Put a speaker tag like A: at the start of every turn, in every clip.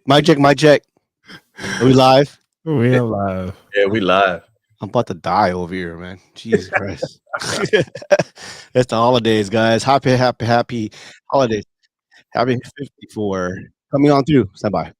A: My check, my check. Are we live?
B: We're live.
C: Yeah, we live.
A: I'm about to die over here, man. Jesus Christ. It's the holidays, guys. Happy holidays. Happy 54. Coming on through. Stand by.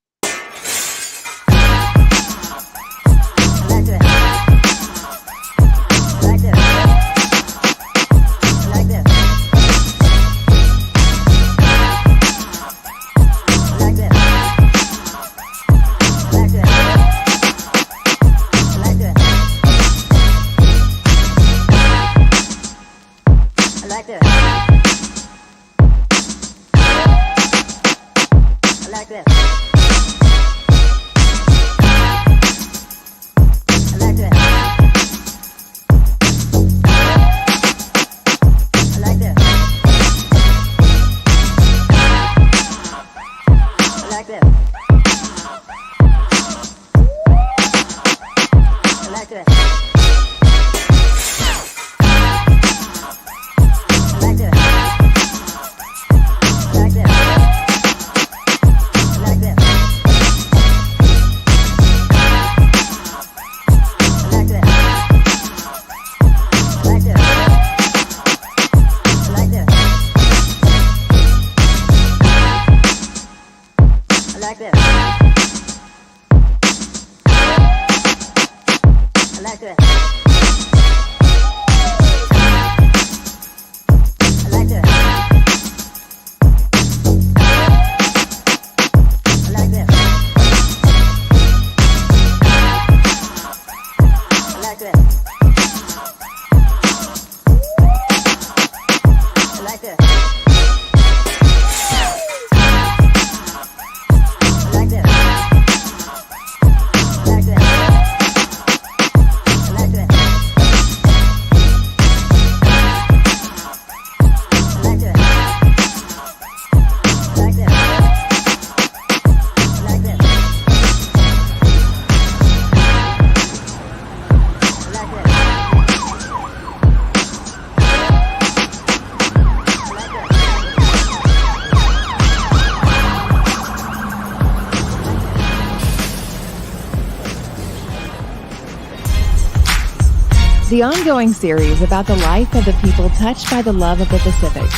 D: The ongoing series about the life of the people touched by the love of the Pacific.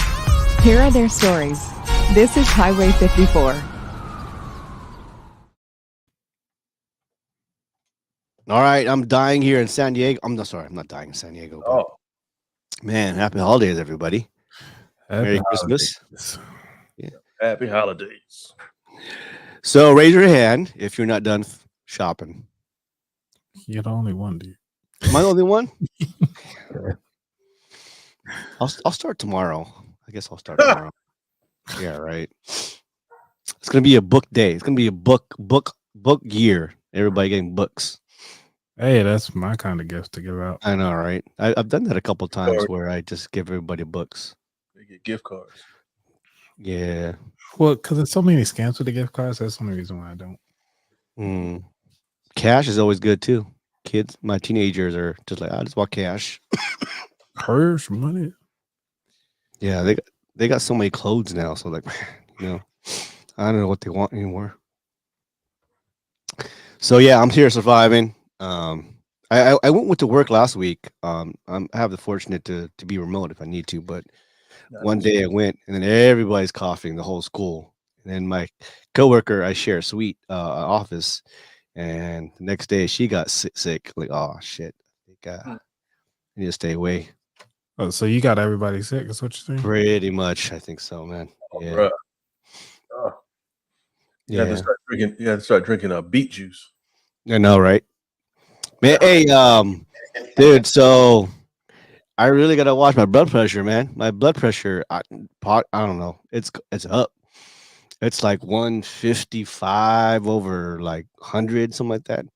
D: Here are their stories. This is Highway 54.
A: All right, I'm dying here in San Diego. I'm not dying in San Diego. But
C: Oh,
A: man, happy holidays, everybody. Merry Christmas.
B: Holidays.
C: happy holidays.
A: So raise your hand if you're not done shopping.
B: You're the only one, dude.
A: Am I the only one? I'll start tomorrow. I guess I'll start tomorrow. Yeah, right. It's gonna be a book day. It's gonna be a book year. Everybody getting books.
B: Hey, that's my kind of gift to give out.
A: I know, right? I've done that a couple times
C: Sorry.
A: where I just give everybody books.
C: They get gift cards.
A: Yeah.
B: Well, because there's so many scams with the gift cards. That's the only reason why I don't.
A: Mm. Cash is always good too. Kids, my teenagers are just like, I just want cash.
B: Purse money.
A: Yeah, they got so many clothes now. So like, I don't know what they want anymore. So yeah, I'm here surviving. I went to work last week. I have the fortunate to be remote if I need to, but one day I went and then everybody's coughing, the whole school. And then my coworker, I share a suite office, and the next day she got sick. Like, oh shit, I need to stay away.
B: Oh, so you got everybody sick? That's what you're saying?
A: Pretty much, I think so, man.
C: Oh,
A: Yeah,
C: bruh. Oh, you have to start drinking. You have to start drinking beet juice.
A: I know, right? Man, hey, dude. So I really gotta watch my blood pressure, man. My blood pressure, I don't know. It's up. It's like 155 over like 100, something like that. Is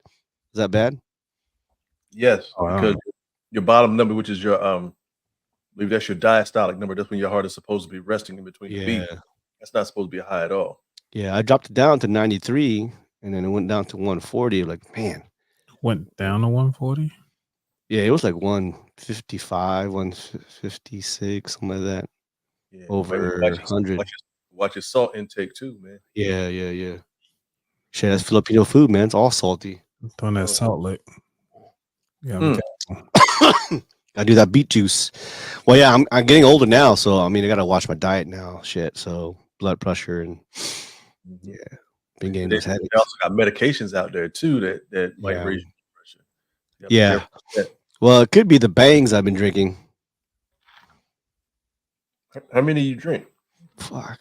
A: that bad?
C: Yes,
B: Wow.
C: because your bottom number, which is your I believe that's your diastolic number. That's when your heart is supposed to be resting in between the beats. That's not supposed to be high at all.
A: Yeah, I dropped it down to 93, and then it went down to 140. Like, man,
B: Went down to 140?
A: yeah, it was like 155, 156, something like that.
C: Yeah,
A: Over
C: watch
A: 100.
C: Watch your salt intake too, man.
A: Yeah. Shit, that's Filipino food, man. It's all salty.
B: Doing that salt lick. Yeah,
A: I do that beet juice. Well, yeah, I'm getting older now, so I mean, I gotta watch my diet now. Shit, so blood pressure and yeah, been getting those headaches.
C: They also got medications out there too that might raise your blood pressure.
A: Yeah. Well, it could be the bangs I've been drinking.
C: How many you drink?
A: Fuck.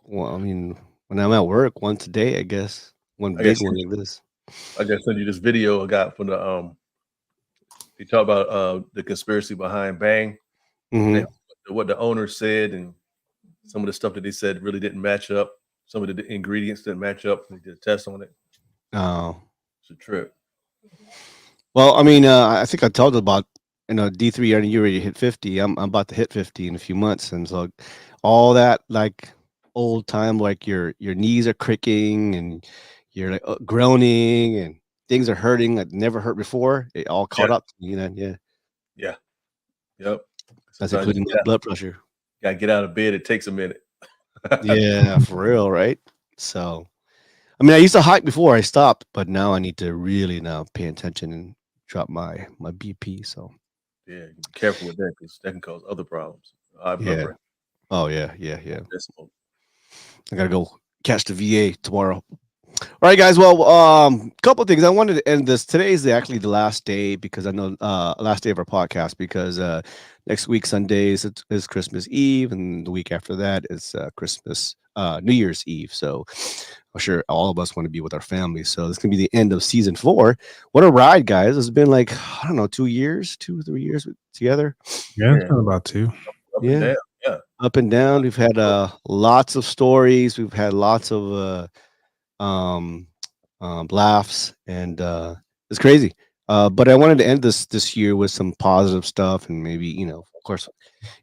A: Well, I mean, when I'm at work, once a day, I guess. One big one like this.
C: I just sent you this video I got from the they talk about the conspiracy behind Bang. What the owner said and some of the stuff that they said really didn't match up. Some of the ingredients didn't match up. They did a test on it.
A: Oh,
C: it's a trip.
A: Well, I mean, I think I told you about, D3, you already hit 50. I'm about to hit 50 in a few months. And so all that like old time, like your knees are cricking and you're like groaning and things are hurting that never hurt before. It all caught up to you know.
C: Yeah. Yep.
A: That's including blood pressure.
C: Gotta get out of bed. It takes a minute.
A: Yeah, for real, right? So, I mean, I used to hike before I stopped, but now I need to really now pay attention and drop my BP. So,
C: yeah, be careful with that because that can cause other problems.
A: Yeah. Oh yeah. I gotta go catch the VA tomorrow. All right, guys. Well, couple of things. I wanted to end this. Today is actually the last day because I know last day of our podcast because next week Sunday is Christmas Eve, and the week after that is Christmas New Year's Eve. So I'm sure all of us want to be with our families. So this can be the end of season 4. What a ride, guys! It's been like 2 years, 2 or 3 years together.
B: Yeah, it's been about 2.
A: Up and down. We've had lots of stories. We've had lots of laughs, and it's crazy. But I wanted to end this year with some positive stuff, and maybe of course,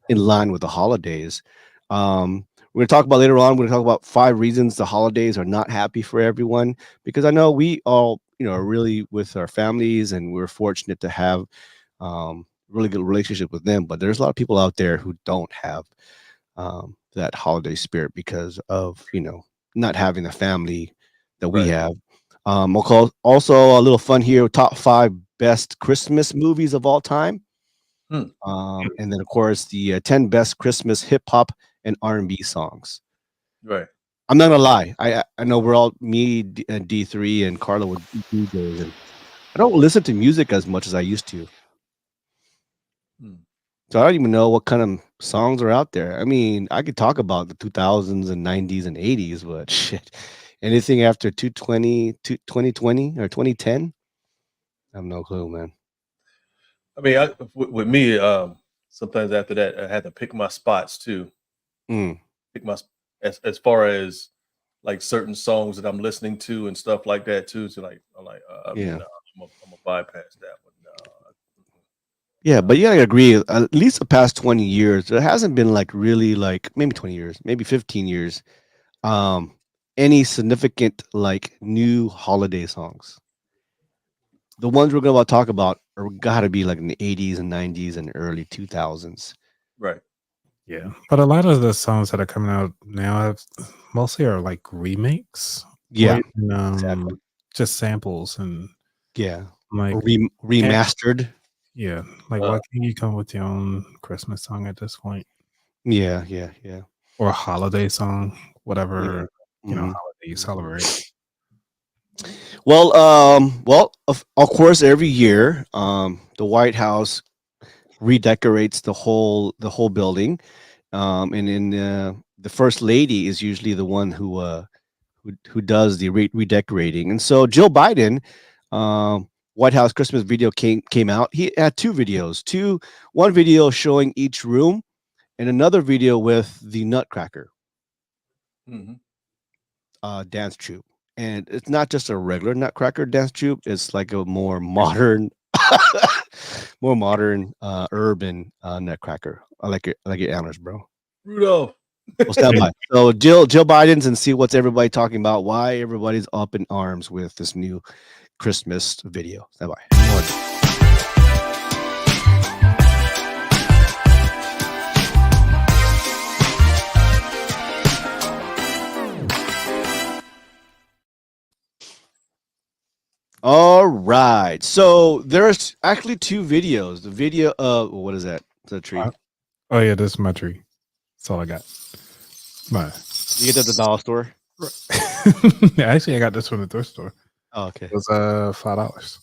A: in line with the holidays. We're gonna talk about later on. We're gonna talk about 5 reasons the holidays are not happy for everyone. Because I know we all are really with our families, and we're fortunate to have really good relationship with them. But there's a lot of people out there who don't have that holiday spirit because of not having the family that we have. We'll call also a little fun here, top 5 best Christmas movies of all time. And then of course the 10 best Christmas hip hop and R&B songs.
C: Right.
A: I'm not gonna lie. I know we're all me and D3 and Carla would DJs, and I don't listen to music as much as I used to. So I don't even know what kind of songs are out there. I mean, I could talk about the 2000s and 90s and 80s, but shit. Anything after 2020 or 2010? I have no clue, man.
C: I mean, with me, sometimes after that, I had to pick my spots too. Pick my as far as like certain songs that I'm listening to and stuff like that too. So I'm gonna bypass that one.
A: Yeah, but you gotta agree. At least the past 20 years, there hasn't been like really like maybe 20 years, maybe 15 years. Any significant like new holiday songs. The ones we're gonna talk about are gotta be like in the 80s and 90s and early 2000s.
C: Right.
B: Yeah, but a lot of the songs that are coming out now mostly are like remakes.
A: Yeah,
B: and, just samples and like
A: remastered.
B: Yeah, like why can't you come with your own Christmas song at this point?
A: Yeah.
B: Or a holiday song, whatever holiday you celebrate.
A: Well, of course, every year, the White House redecorates the whole building, and in the First Lady is usually the one who does the redecorating. And so Jill Biden, White House Christmas video came out. He had 2 videos, one video showing each room, and another video with the Nutcracker dance troupe. And it's not just a regular Nutcracker dance troupe; it's like a more modern, urban Nutcracker. I like your honors, bro.
C: Rudolph.
A: We'll stand by. So Jill Biden's and see what's everybody talking about. Why everybody's up in arms with this new Christmas video. Stand by. All right. So there's actually two videos. The video of what is that? Is that a tree?
B: Oh yeah, this is my tree. That's all I got. My
A: You get it at the dollar store?
B: actually, I got this from the thrift store.
A: Oh, okay.
B: It was $5.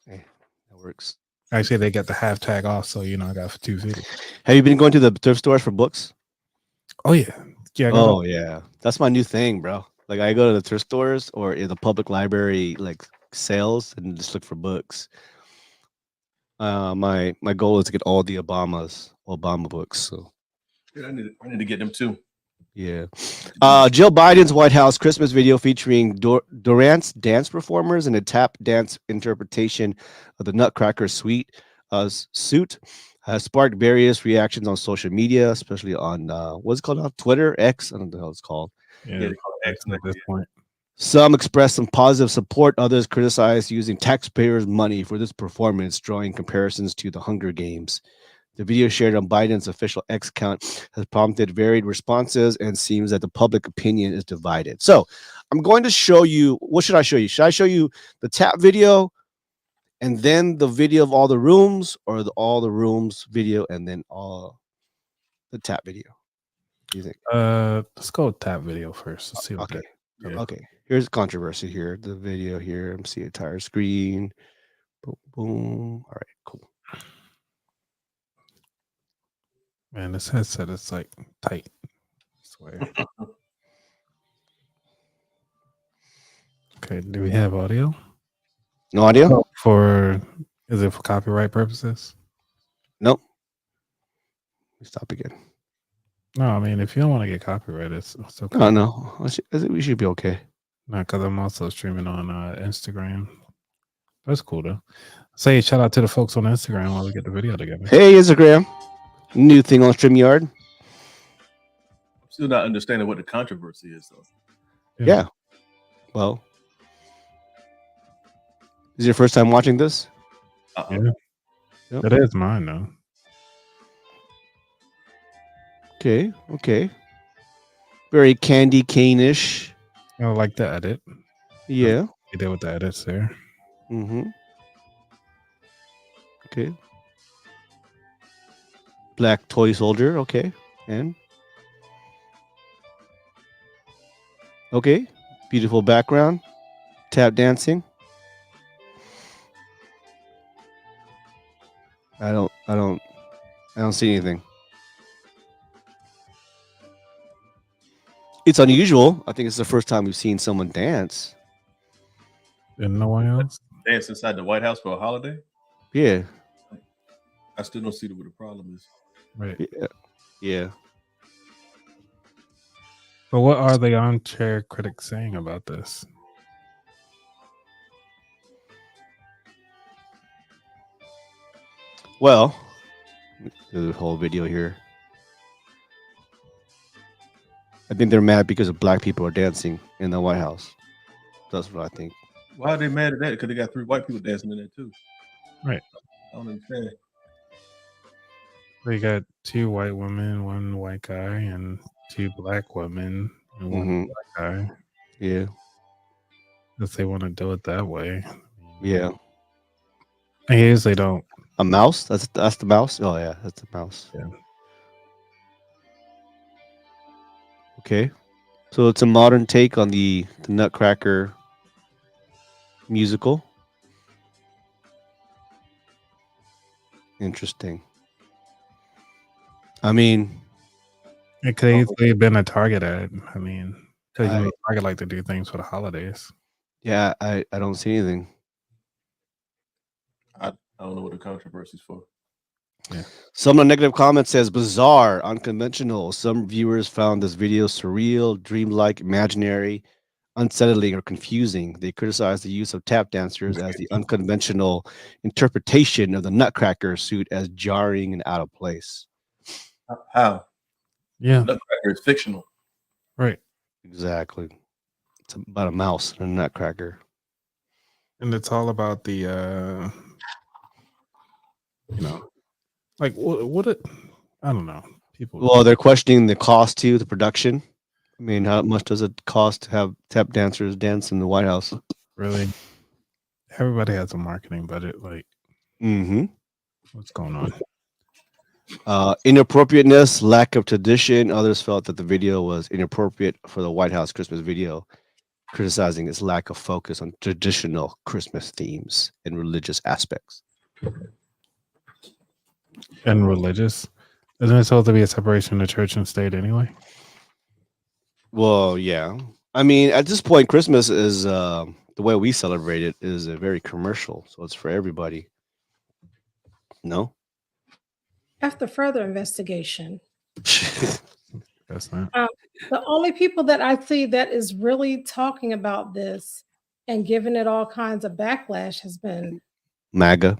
A: Hey, that works.
B: Actually, they got the half tag off, so I got for $2.50.
A: Have you been going to the thrift stores for books?
B: Oh yeah, yeah. I got
A: Oh yeah, that's my new thing, bro. Like I go to the thrift stores or in the public library like sales and just look for books. My goal is to get all the Obama books. So
C: Yeah, I need to get them too.
A: yeah. Jill Biden's White House Christmas video featuring Dorrance Dance performers and a tap dance interpretation of the Nutcracker Suite suit has sparked various reactions on social media, especially on what's it called now? Twitter, X. I don't know how it's called.
B: Yeah,
C: Yeah, they call it X
B: at this point.
A: Some expressed some positive support, others criticized using taxpayers' money for this performance, drawing comparisons to the Hunger Games. The video shared on Biden's official X account has prompted varied responses and seems that the public opinion is divided. So I'm going to show you, what should I show you? Should I show you the tap video and then the video of all the rooms, or all the rooms video and then all the tap video? What do you think?
B: Let's go with tap video first. Let's see what
A: Okay.
B: that.
A: Okay. Here's controversy here. The video here. I'm seeing entire screen. Boom, boom. All right, cool.
B: Man, this headset is like tight. I swear. Okay, do we have audio?
A: No audio?
B: Is it for copyright purposes?
A: Nope. Stop again.
B: No, I mean, if you don't want to get copyrighted, it's okay.
A: Oh, no. I think we should be okay.
B: No, because I'm also streaming on Instagram. That's cool though. Say shout out to the folks on Instagram while we get the video together.
A: Hey, Instagram. New thing on StreamYard.
C: I'm still not understanding what the controversy is, though.
A: Yeah. Well, is it your first time watching this?
B: Yeah.
A: Yep.
B: It is mine though.
A: Okay. Okay. Very candy cane-ish.
B: I like the edit.
A: Yeah.
B: You did with the edits there.
A: Mm-hmm. Okay. Black toy soldier. Okay. And okay. Beautiful background. Tap dancing. I don't see anything. It's unusual. I think it's the first time we've seen someone dance.
B: Didn't no one else?
C: Dance inside the White House for a holiday?
A: Yeah.
C: I still don't see what the problem is.
B: Right.
A: Yeah. Yeah.
B: But what are the armchair critics saying about this?
A: Well, the whole video here. I think they're mad because of black people are dancing in the White House. That's what I think.
C: Why are they mad at that? Because they got 3 white people dancing in there too.
B: Right.
C: I don't understand.
B: We got 2 white women, 1 white guy, and 2 black women and 1 black guy.
A: Yeah.
B: If they want to do it that way.
A: Yeah.
B: I usually don't.
A: A mouse? That's the mouse? Oh yeah, that's the mouse.
B: Yeah.
A: Okay. So it's a modern take on the Nutcracker musical. Interesting. I mean,
B: It could easily have been a Target ad. I mean, because Target like to do things for the holidays.
A: yeah, I don't see anything.
C: I don't know what the controversy is for.
B: Yeah.
A: Some of the negative comments says bizarre, unconventional. Some viewers found this video surreal, dreamlike, imaginary, unsettling, or confusing. They criticized the use of tap dancers as the unconventional interpretation of the Nutcracker suit as jarring and out of place.
C: How?
B: Yeah.
C: Nutcracker is fictional.
B: Right.
A: Exactly. It's about a mouse and a nutcracker.
B: And it's all about the like what it, I don't know. People,
A: Well, they're questioning the cost too, the production. I mean, how much does it cost to have tap dancers dance in the White House?
B: really, Everybody has a marketing budget. Like, what's going on?
A: Inappropriateness, lack of tradition. Others felt that the video was inappropriate for the White House Christmas video, criticizing its lack of focus on traditional Christmas themes and religious aspects.
B: And religious? Isn't it supposed to be a separation of church and state anyway?
A: Well, yeah. I mean, at this point, Christmas is the way we celebrate it is a very commercial, so it's for everybody. No.
E: After further investigation,
B: That's not.
E: the only people that I see that is really talking about this and giving it all kinds of backlash has been
A: MAGA,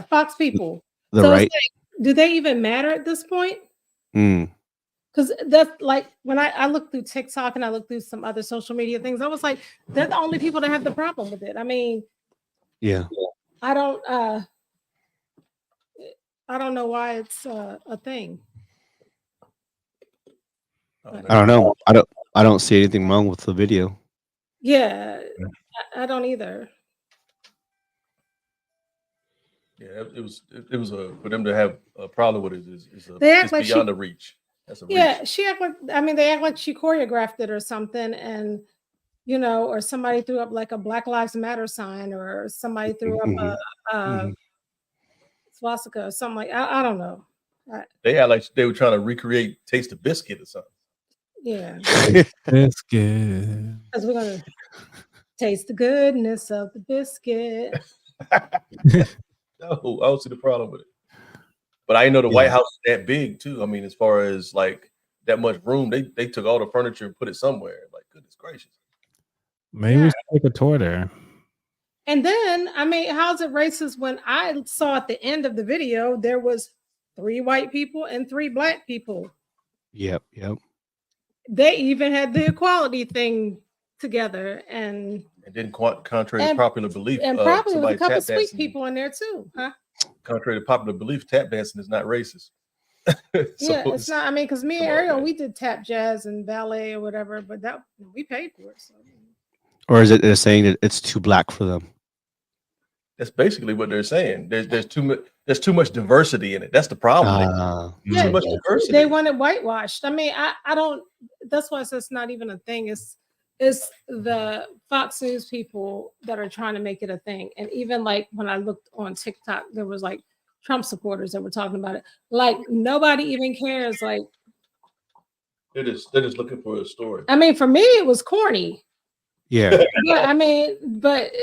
E: Fox people.
A: the
E: So it's
A: right.
E: like, do they even matter at this point?
A: Mm.
E: Because that's like when I look through TikTok and I look through some other social media things, I was like, they're the only people that have the problem with it. I mean,
A: Yeah.
E: I don't know why it's a thing.
A: I don't know. I don't see anything wrong with the video.
E: Yeah, I don't either.
C: Yeah, it was for them to have a problem with it is
E: They act
C: it's
E: like
C: beyond the reach. That's a reach.
E: Yeah, she act like they act like she choreographed it or something, and or somebody threw up like a Black Lives Matter sign, or somebody threw up a swastika or something like. I don't know.
C: They act like they were trying to recreate Taste of Biscuit or something.
E: Yeah,
B: It's good.
E: because we're gonna taste the goodness of the biscuit.
C: No, I don't see the problem with it. But I know the White House is that big too. I mean, as far as like that much room, they took all the furniture and put it somewhere. Like, goodness gracious.
B: Maybe we should take a tour there.
E: And then, I mean, how's it racist when I saw at the end of the video there was 3 white people and 3 black people.
A: Yep.
E: They even had the equality thing together, and
C: then contrary to popular belief,
E: and probably with
C: somebody
E: a couple
C: tap
E: sweet
C: dancing,
E: people in there too, huh?
C: Contrary to popular belief, tap dancing is not racist.
E: Yeah, it's not. I mean, because me and
C: come on,
E: Ariel,
C: man.
E: we did tap jazz and ballet or whatever, but that we paid for it. So.
A: Or is it they're saying that it's too black for them?
C: That's basically what they're saying. There's too much diversity in it. That's the problem.
E: Yeah,
C: too much diversity.
E: They want it whitewashed. I mean, I don't. That's why it's not even a thing. It's the Fox News people that are trying to make it a thing. And even like when I looked on TikTok, there was like Trump supporters that were talking about it. Like nobody even cares. Like
C: they're just looking for a story.
E: I mean, for me, it was corny.
A: Yeah.
E: Yeah, I mean, but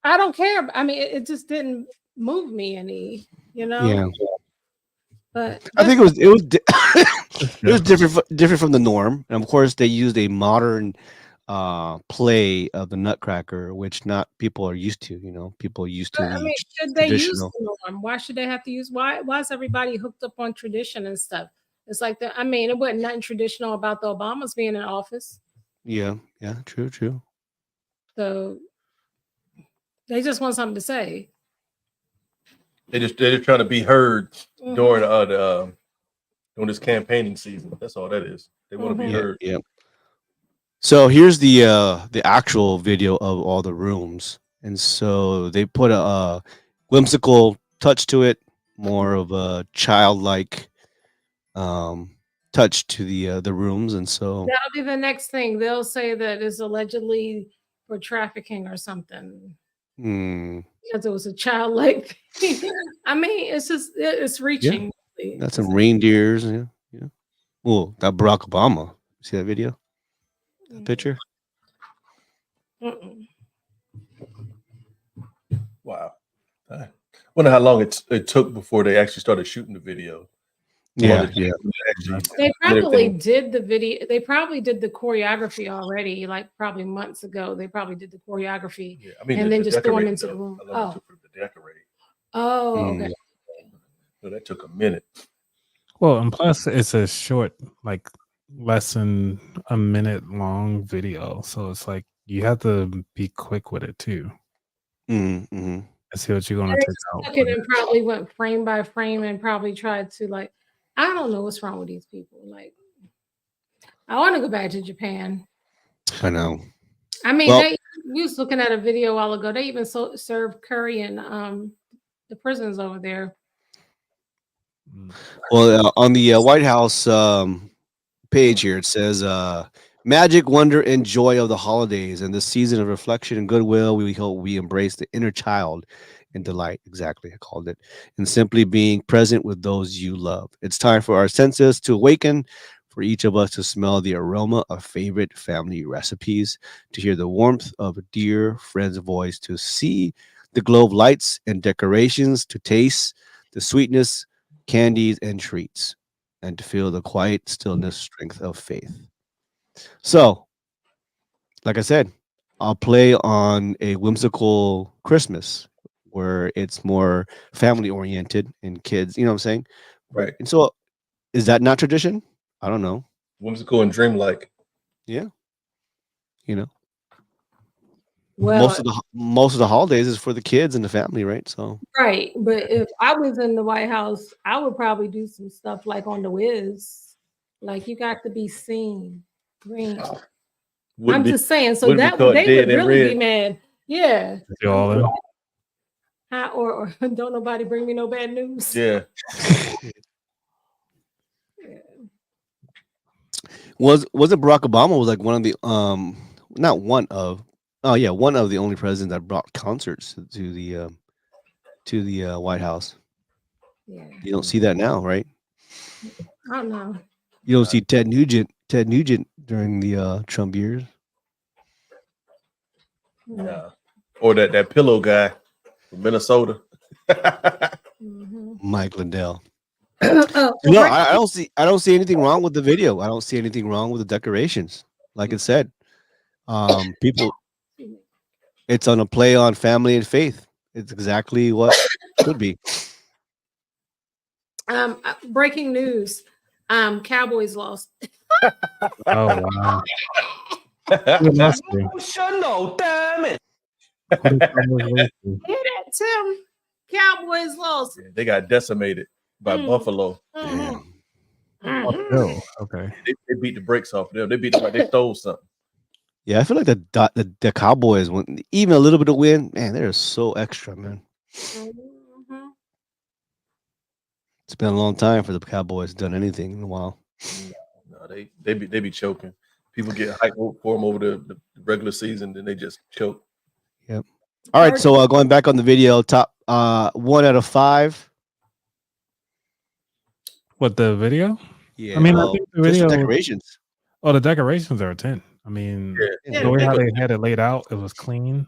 E: I don't care. I mean, it just didn't move me any.
A: Yeah.
E: But
A: I think it was it was different from the norm, and of course they used a modern play of the Nutcracker, which not people are used to. People are used to.
E: I mean, should they use the norm? Why should they have to use? Why is everybody hooked up on tradition and stuff? It's like I mean, it wasn't nothing traditional about the Obamas being in office.
A: Yeah. True.
E: So they just want something to say.
C: They're just trying to be heard during this campaigning season. That's all that is. They want to be heard.
A: Yeah. So here's the actual video of all the rooms, and so they put a whimsical touch to it, more of a childlike touch to the rooms, and so
E: that'll be the next thing. They'll say that it's allegedly for trafficking or something. Because it was a childlike thing. I mean, it's reaching.
A: Yeah. That's some reindeers. Yeah. Oh, that Barack Obama. See that video? That picture?
C: Wow. I wonder how long it took before they actually started shooting the video.
A: Yeah.
E: They probably did the video. They probably did the choreography already, like probably months ago. They probably did the choreography, and then just going into the room. Okay.
C: So that took a minute.
B: Well, and plus it's a short, like less than a minute long video, so it's like you have to be quick with it too.
A: Mm-hmm.
B: I see what you're gonna take out.
E: Took it and probably went frame by frame and probably tried to like. I don't know what's wrong with these people. Like, I want to go back to Japan.
A: I know.
E: I mean, we was looking at a video a while ago. They even serve curry in the prisons over there.
A: Well, on the White House page here, it says, magic, wonder, and joy of the holidays and the season of reflection and goodwill. We hope we embrace the inner child and delight. Exactly, I called it. And simply being present with those you love. It's time for our senses to awaken, for each of us to smell the aroma of favorite family recipes, to hear the warmth of a dear friend's voice, to see the glow of lights and decorations, to taste the sweetness, candies, and treats, and to feel the quiet stillness, strength of faith. So, like I said, I'll play on a whimsical Christmas where it's more family oriented and kids, you know what I'm saying?
C: Right.
A: And so, is that not tradition? I don't know.
C: Whimsical and dreamlike.
A: Yeah. You know,
E: Well,
A: most of the holidays is for the kids and the family, right? So,
E: right. But if I was in the White House, I would probably do some stuff like on the Wiz. Like you got to be seen. Green. I'm just saying, so that they would really be mad. Yeah.
B: All in.
E: Or don't nobody bring me no bad news.
C: Yeah.
A: Was it Barack Obama was like one of the not one of one of the only presidents that brought concerts to the White House.
E: Yeah.
A: You don't see that now, right?
E: I don't know.
A: You don't see Ted Nugent during the Trump years.
C: Yeah. Or that pillow guy from Minnesota.
A: Mike Lindell. I don't see anything wrong with the video. I don't see anything wrong with the decorations. Like it said, people, it's on a play on family and faith. It's exactly what it should be.
E: Breaking news. Cowboys lost.
B: Oh wow.
F: Emotional, damn it.
E: Hear that, Tim? Cowboys lost.
C: Yeah, they got decimated by Buffalo.
E: Mhm.
B: Oh, okay.
C: They beat the brakes off of them. They beat them like they stole something.
A: Yeah, I feel like the Cowboys, when even a little bit of win, man, they're so extra, man. It's been a long time for the Cowboys done anything in a while.
C: No, they be choking. People get hyped for them over the regular season, then they just choke.
A: Yep. All right, so going back on the video, top 1 out of 5.
B: What, the video?
A: Yeah,
B: I mean, I think the
A: just
B: video
A: the decorations.
B: Oh, the decorations are a 10. I mean, the way how they had it laid out, it was clean.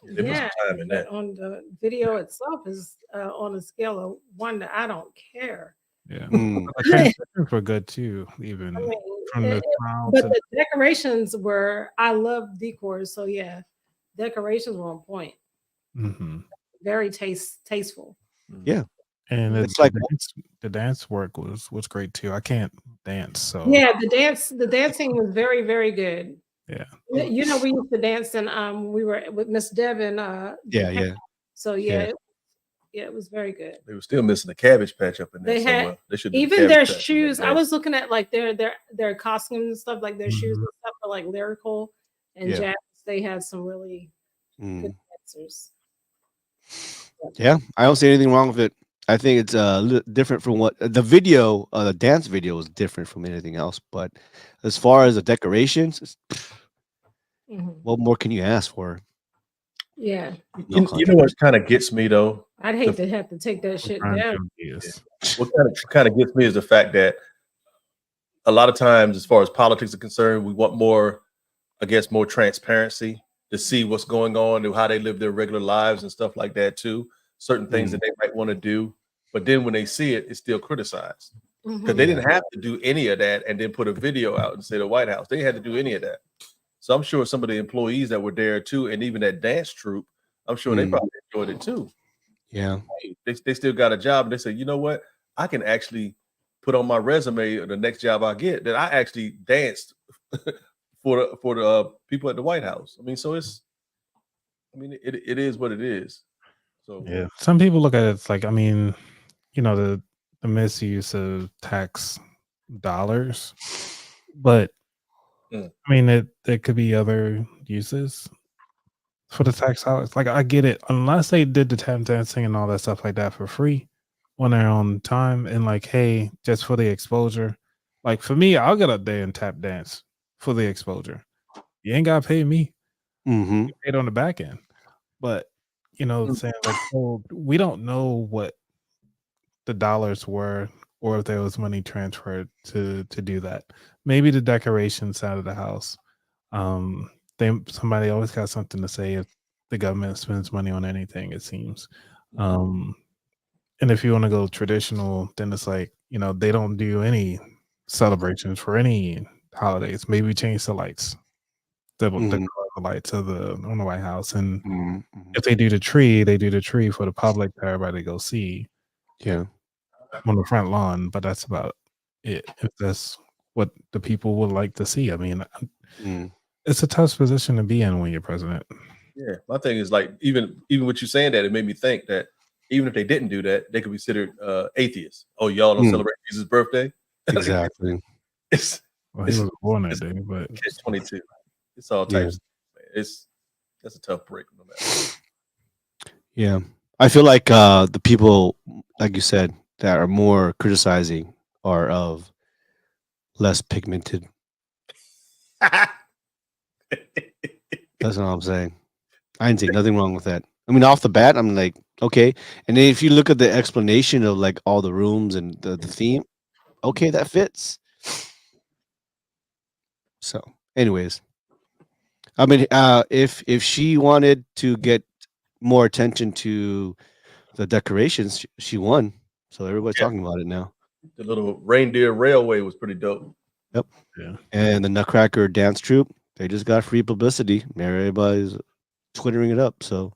C: They put some time in that.
E: On the video itself is on a scale of 1 to I don't care.
B: Yeah, the transitions were good too. Even from the crowd
E: but
B: to
E: the decorations were. I love decors, so yeah, decorations were on point. Very tasteful.
A: Yeah,
B: and
A: it's like
B: the dance work was great too. I can't dance, so
E: yeah, the dancing was very, very good.
B: Yeah,
E: we used to dance, and we were with Miss Devin.
A: Yeah.
E: So yeah. It was very good.
C: They were still missing the Cabbage Patch up in there
E: They
C: somewhere.
E: had
C: They should
E: even their shoes. I was looking at like their costumes and stuff, like their shoes and stuff are like lyrical and jazz. They had some really good dancers.
A: Yeah, I don't see anything wrong with it. I think it's different from what the video, the dance video is different from anything else. But as far as the decorations, what more can you ask for?
E: Yeah.
C: You know what kind of gets me though?
E: I'd hate to have to take that shit down.
C: What kind of gets me is the fact that a lot of times, as far as politics are concerned, we want more, I guess, more transparency to see what's going on and how they live their regular lives and stuff like that too. Certain things that they might want to do, but then when they see it, it's still criticized because they didn't have to do any of that and then put a video out and say the White House. They had to do any of that. So I'm sure some of the employees that were there too, and even that dance troupe, I'm sure they probably enjoyed it too.
A: Yeah,
C: they still got a job, and they say, you know what, I can actually put on my resume or the next job I get that I actually danced for the people at the White House. I mean, so it is what it is. So
B: yeah, some people look at it, it's like, I mean, the misuse of tax dollars, but I mean, there could be other uses. for the tax dollars. Like I get it, unless they did the tap dancing and all that stuff like that for free on their own time, and like, hey, just for the exposure. Like for me, I'll get up there and tap dance for the exposure. You ain't gotta pay me.
A: Mm-hmm.
B: You paid on the back end. But saying like, oh, we don't know what the dollars were or if there was money transferred to do that. Maybe the decoration side of the house. Somebody always got something to say if the government spends money on anything, it seems. And if you want to go traditional, then it's like, they don't do any celebrations for any holidays. Maybe change the lights, the color of the lights of on the White House. And if they do the tree, they do the tree for the public, for everybody to go see.
A: Yeah.
B: On the front lawn, but that's about it. If that's what the people would like to see. I mean, it's a tough position to be in when you're president.
C: Yeah, my thing is like even with you saying that, it made me think that even if they didn't do that, they could be considered atheists. Oh, y'all don't celebrate Jesus' birthday?
A: Exactly.
B: Well, he was born that day, but
C: it's 22. It's all types. Yeah. That's a tough break, no matter.
A: Yeah, I feel like the people, like you said, that are more criticizing are of less pigmented. That's what I'm saying. I didn't see nothing wrong with that. I mean, off the bat, I'm like, okay. And then if you look at the explanation of like all the rooms and the theme, okay, that fits. So, anyways, I mean, if she wanted to get more attention to the decorations, she won. So everybody's talking about it now.
C: The little reindeer railway was pretty dope.
A: Yep. Yeah. And the Nutcracker Dance Troupe, they just got free publicity. Everybody's twittering it up. So,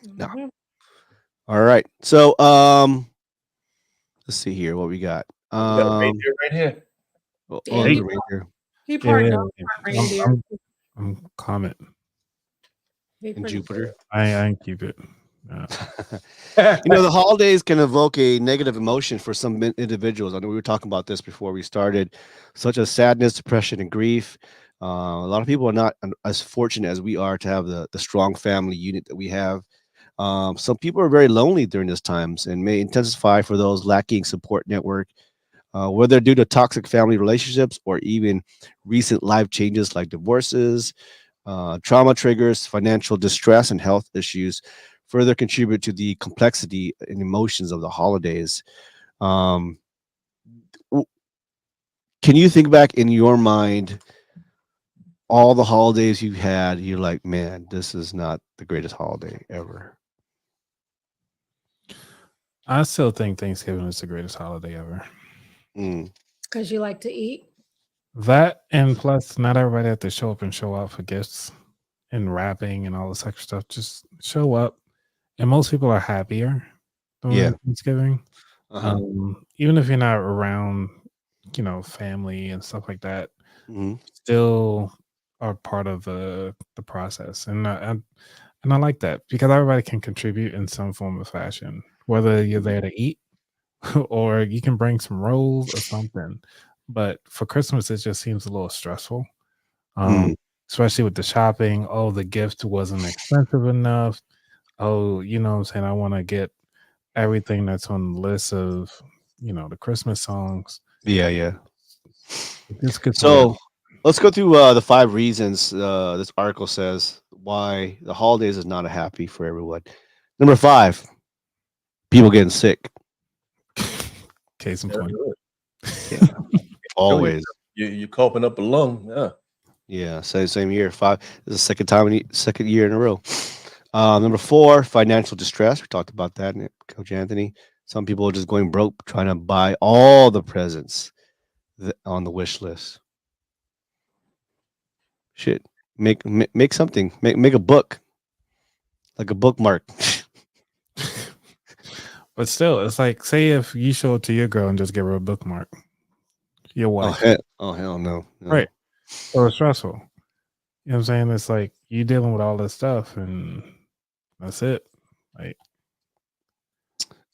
A: no. All right. So, let's see here what we got.
C: We got a reindeer right here.
A: Oh, the reindeer.
E: He partnered up with reindeer.
B: I'm Comet.
A: And Jupiter.
B: I keep it.
A: The holidays can evoke a negative emotion for some individuals. I know we were talking about this before we started, such as sadness, depression, and grief. A lot of people are not as fortunate as we are to have the strong family unit that we have. Some people are very lonely during these times and may intensify for those lacking support network, whether due to toxic family relationships or even recent life changes like divorces, trauma triggers, financial distress, and health issues further contribute to the complexity and emotions of the holidays. Can you think back in your mind all the holidays you had? You're like, man, this is not the greatest holiday ever.
B: I still think Thanksgiving is the greatest holiday ever.
E: Because you like to eat?
B: That, and plus, not everybody have to show up and show out for gifts and wrapping and all this extra stuff. Just show up. And most people are happier during Thanksgiving. Even if you're not around, family and stuff like that, still are part of the process. And I like that because everybody can contribute in some form of fashion, whether you're there to eat or you can bring some rolls or something. But for Christmas, it just seems a little stressful, especially with the shopping. Oh, the gift wasn't expensive enough. Oh, you know what I'm saying? I want to get everything that's on the list of, the Christmas songs.
A: Yeah. So let's go through the 5 reasons this article says why the holidays is not a happy for everyone. Number 5, people getting sick.
B: Case in point.
A: Yeah. Always.
C: You're coughing up a lung.
A: Yeah. Same year. 5. This is the second year in a row. Number 4, financial distress. We talked about that, Coach Anthony. Some people are just going broke trying to buy all the presents on the wish list. Shit, make something. Make a book, like a bookmark.
B: But still, it's like, say if you show it to your girl and just give her a bookmark, your wife.
A: Oh hell no.
B: Right. So it's stressful. You know what I'm saying? It's like you dealing with all this stuff and that's it. Like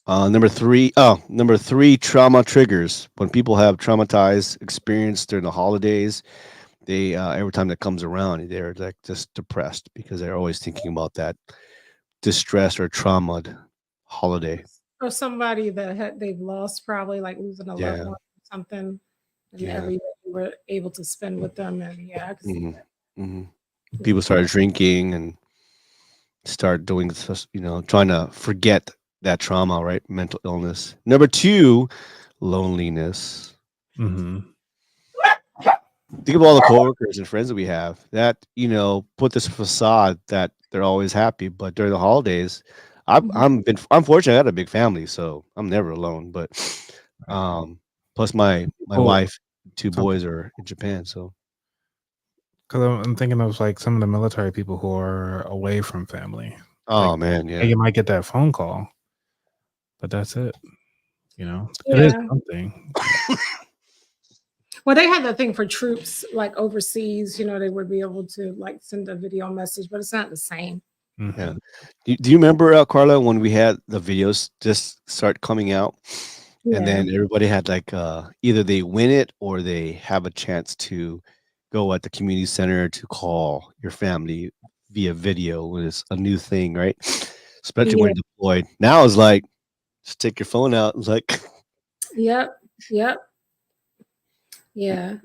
A: number 3, trauma triggers. When people have traumatized experience during the holidays, they every time that comes around, they're like just depressed because they're always thinking about that distressed or traumatized holiday.
E: Or somebody that they've lost, probably like losing a loved
A: Yeah,
E: one or something, and
A: yeah.
E: every day you were able to spend with them. And yeah, I can see
A: hmm
E: that.
A: hmm
E: Yeah.
A: People start drinking and start doing, trying to forget that trauma, right? Mental illness. Number two, loneliness.
B: Mm-hmm.
A: Think of all the coworkers and friends that we have that put this facade that they're always happy, but during the holidays,
E: Mhm.
A: I'm fortunate. I got a big family, so I'm never alone. But plus my
B: Well,
A: wife, two boys are in Japan, so
B: because I'm thinking of like some of the military people who are away from family. Like,
A: oh man,
B: yeah,
A: yeah,
B: you might get that phone call, but that's it. It is
E: Yeah.
B: something.
E: Well, they had that thing for troops like overseas. They would be able to like send a video message, but it's not the same.
A: yeah.
B: Mm-hmm.
A: Do you remember, Carla, when we had the videos just start coming out, and
E: Yeah.
A: then everybody had like either they win it or they have a chance to go at the community center to call your family via video when it's a new thing, right? Especially when
E: Yeah.
A: you're deployed. Now it's like just take your phone out. It's like
E: Yep. Yep. Yeah.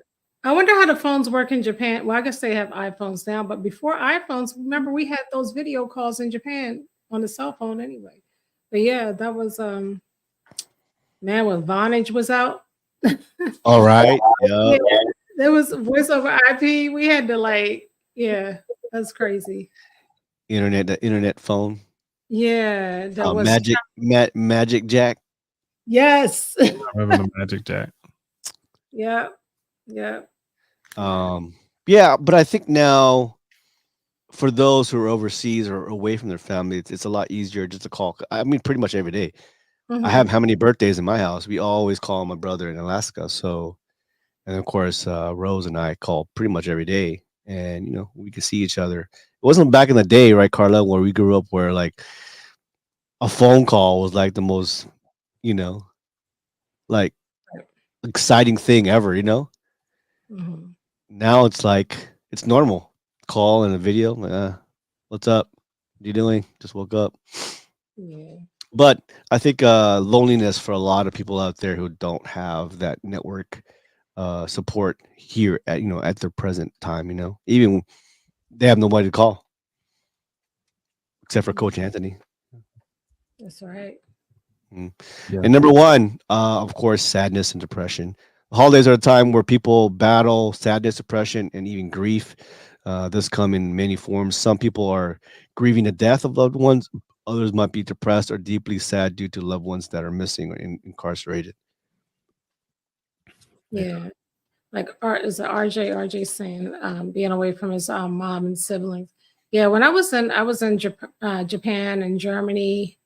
E: I wonder how the phones work in Japan. Well, I guess they have iPhones now, but before iPhones, remember we had those video calls in Japan on the cell phone anyway. But yeah, that was man, when Vonage was out.
A: all right, yeah,
E: Yeah, there was voice over IP. We had to like, yeah, that's crazy.
A: the internet phone,
E: Yeah, that was
A: Magic Jack.
E: yes.
B: I remember the Magic Jack.
E: Yeah, yeah, yeah.
A: Yeah, but I think now for those who are overseas or away from their family, it's a lot easier just to call. I mean, pretty much every day. I have
E: Mhm.
A: how many birthdays in my house? We always call my brother in Alaska. So, and of course, Rose and I call pretty much every day, and we can see each other. It wasn't back in the day, right, Carla, where we grew up, where like a phone call was like the most, you know, like exciting thing ever.
E: Mhm.
A: Now it's like it's normal. Call and a video. Like, what's up? What are you doing? Just woke up.
E: Yeah.
A: But I think loneliness for a lot of people out there who don't have that network support here at their present time. Even they have nobody to call except for Coach Anthony.
E: That's right.
A: Mm.
B: Yeah.
A: And number one, of course, sadness and depression. Holidays are a time where people battle sadness, depression, and even grief. This come in many forms. Some people are grieving the death of loved ones. Others might be depressed or deeply sad due to loved ones that are missing or incarcerated.
E: Yeah. Like is the RJ saying being away from his mom and siblings. Yeah, when I was in Japan and Germany,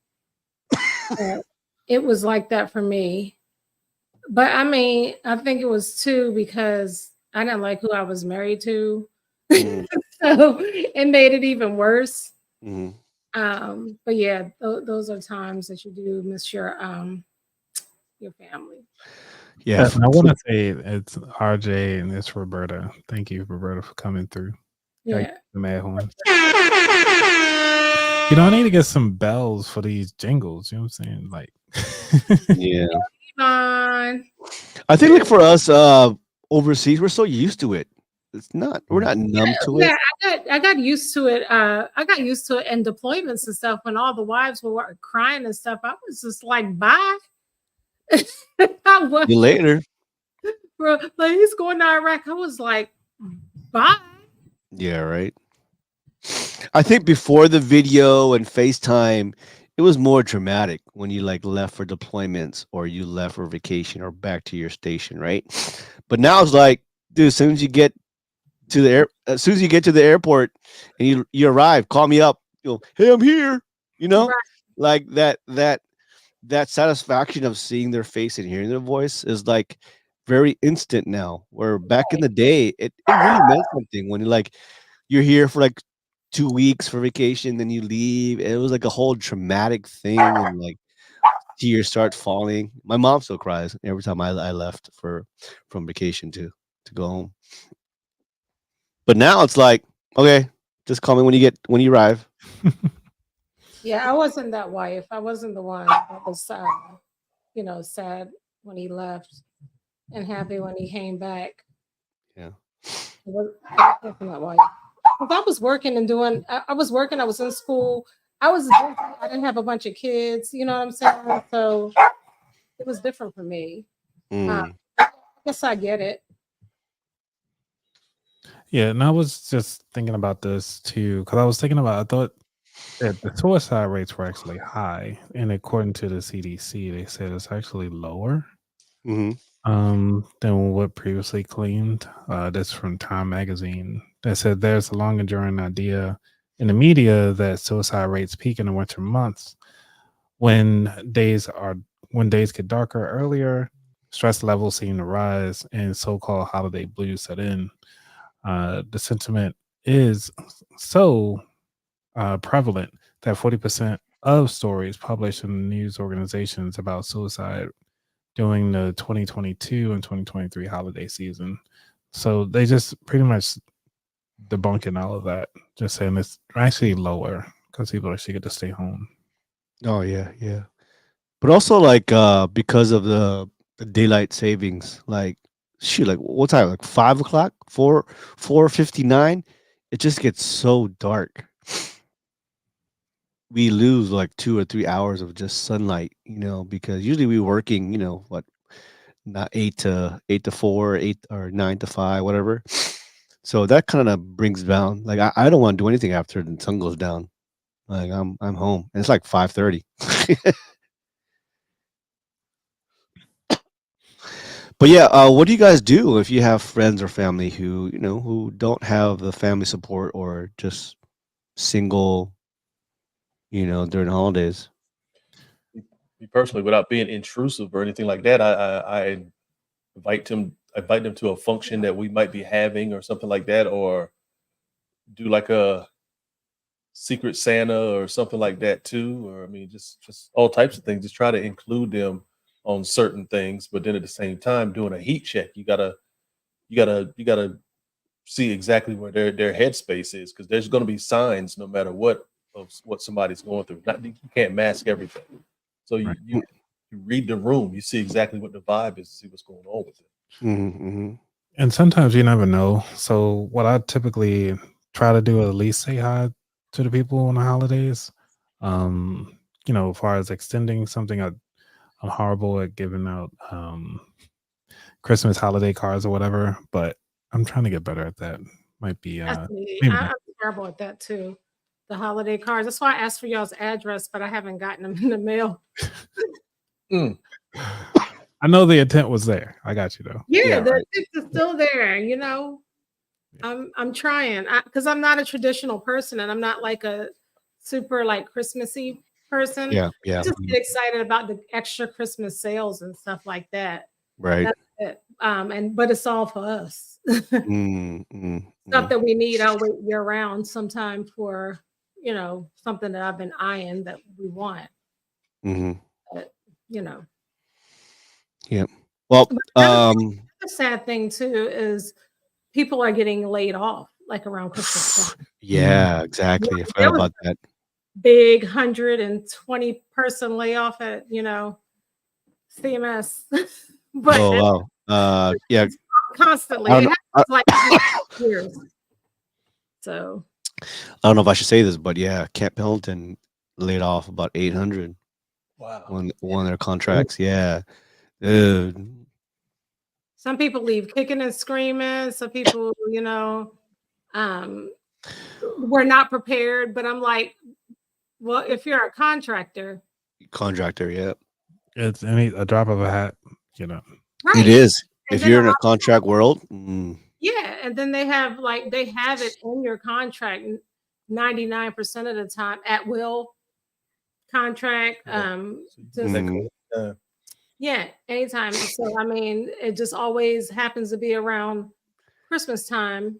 E: uh, it was like that for me. But I mean, I think it was too because I didn't like who I was married to.
A: Mhm,
E: So it made it even worse.
A: mhm.
E: But yeah, those are times that you do miss your family.
A: Yeah.
B: And I want to say it's RJ and it's Roberta. Thank you, Roberta, for coming through. Yeah,
E: Yeah.
B: the mad horn. I need to get some bells for these jingles. You know what I'm saying? Like,
A: Yeah.
E: Fine.
A: I think like for us overseas, we're so used to it. We're not numb to it.
E: Yeah, I got used to it. I got used to it in deployments and stuff when all the wives were crying and stuff. I was just like, bye. I was,
A: See you later.
E: bro, like he's going to Iraq. I was like, bye.
A: Yeah, right. I think before the video and FaceTime, it was more dramatic when you like left for deployments or you left for vacation or back to your station, right? But now it's like, dude, as soon as you get to as soon as you get to the airport and you arrive, call me up. Hey, I'm here.
E: Right.
A: Like that satisfaction of seeing their face and hearing their voice is like very instant now. Where back in the day, it really meant something when you're here for like 2 weeks for vacation, then you leave. It was like a whole traumatic thing, and like tears start falling. My mom still cries every time I left from vacation to go home. But now it's like, okay, just call me when you arrive.
E: Yeah, I wasn't that wife. I wasn't the one that was, sad when he left and happy when he came back.
A: Yeah.
E: I wasn't that wife. 'Cause I was working and doing. I was working. I was in school. I was. I didn't have a bunch of kids. You know what I'm saying? So it was different for me. I guess I get it.
B: Yeah, and I was just thinking about this too, because I thought that the suicide rates were actually high, and according to the CDC, they said it's actually lower than what previously claimed. That's from Time Magazine. That said there's a long enduring idea in the media that suicide rates peak in the winter months when days get darker earlier, stress levels seem to rise, and so-called holiday blues set in. The sentiment is so prevalent that 40% of stories published in news organizations about suicide during the 2022 and 2023 holiday season. So they just pretty much debunking all of that, just saying it's actually lower because people actually get to stay home.
A: Oh yeah, yeah. But also like because of the daylight savings, like shoot, like what time? Like 5 o'clock, 4:59. It just gets so dark. We lose like 2 or 3 hours of just sunlight, because usually we working, what, not 8 to 4, 8 or 9 to 5, whatever. So that kind of brings down. Like I don't want to do anything after the sun goes down. Like I'm home, and it's like 5:30. But yeah, what do you guys do if you have friends or family who don't have the family support or just single, during the holidays?
C: Me personally, without being intrusive or anything like that, I invite them to a function that we might be having or something like that, or do like a secret Santa or something like that too. Or I mean, just all types of things. Just try to include them on certain things, but then at the same time, doing a heat check, you gotta see exactly where their headspace is, because there's going to be signs no matter what of what somebody's going through. Not You can't mask everything, so you,
B: Right.
C: you you read the room, you see exactly what the vibe is, to see what's going on with it.
A: Mm-hmm.
B: And sometimes you never know. So what I typically try to do is at least say hi to the people on the holidays. As far as extending something, I'm horrible at giving out Christmas holiday cards or whatever, but I'm trying to get better at that. Might be
E: That's me.
B: maybe
E: I'm terrible at that too. The holiday cards. That's why I asked for y'all's address, but I haven't gotten them in the mail.
C: Mm.
B: I know the intent was there. I got you though.
E: Yeah, the
A: right.
E: tips are still there. I'm trying because I'm not a traditional person, and I'm not like a super like Christmassy person.
A: Yeah,
E: I
A: yeah.
E: just get excited about the extra Christmas sales and stuff like that.
A: Right.
E: That's it. But it's all for us. Stuff
A: Mm.
E: that we need, I'll wait year round sometime for, something that I've been eyeing that we want.
A: Hmm.
E: But, you know.
A: Yeah. Well,
E: But another sad thing too is people are getting laid off like around Christmas time.
A: yeah, exactly. I
E: There
A: forgot
E: was
A: about that.
E: big 120 person layoff at, CMS. But
A: Oh wow. Yeah.
E: it's constantly.
A: I don't
E: It
A: know.
E: happens like years. So
A: I don't know if I should say this, but yeah, Camp Pendleton laid off about 800
C: Wow.
A: one of their contracts. Yeah. Dude.
E: some people leave kicking and screaming. Some people, were not prepared. But I'm like, well, if you're a contractor,
A: Contractor, yeah.
B: It's a drop of a hat,
A: It
E: right?
A: is.
E: And
A: If
E: then
A: you're in a contract world,
E: yeah, and then they have it in your contract 99% of the time at will contract.
C: Yeah.
E: Just yeah, anytime. So I mean, it just always happens to be around Christmas time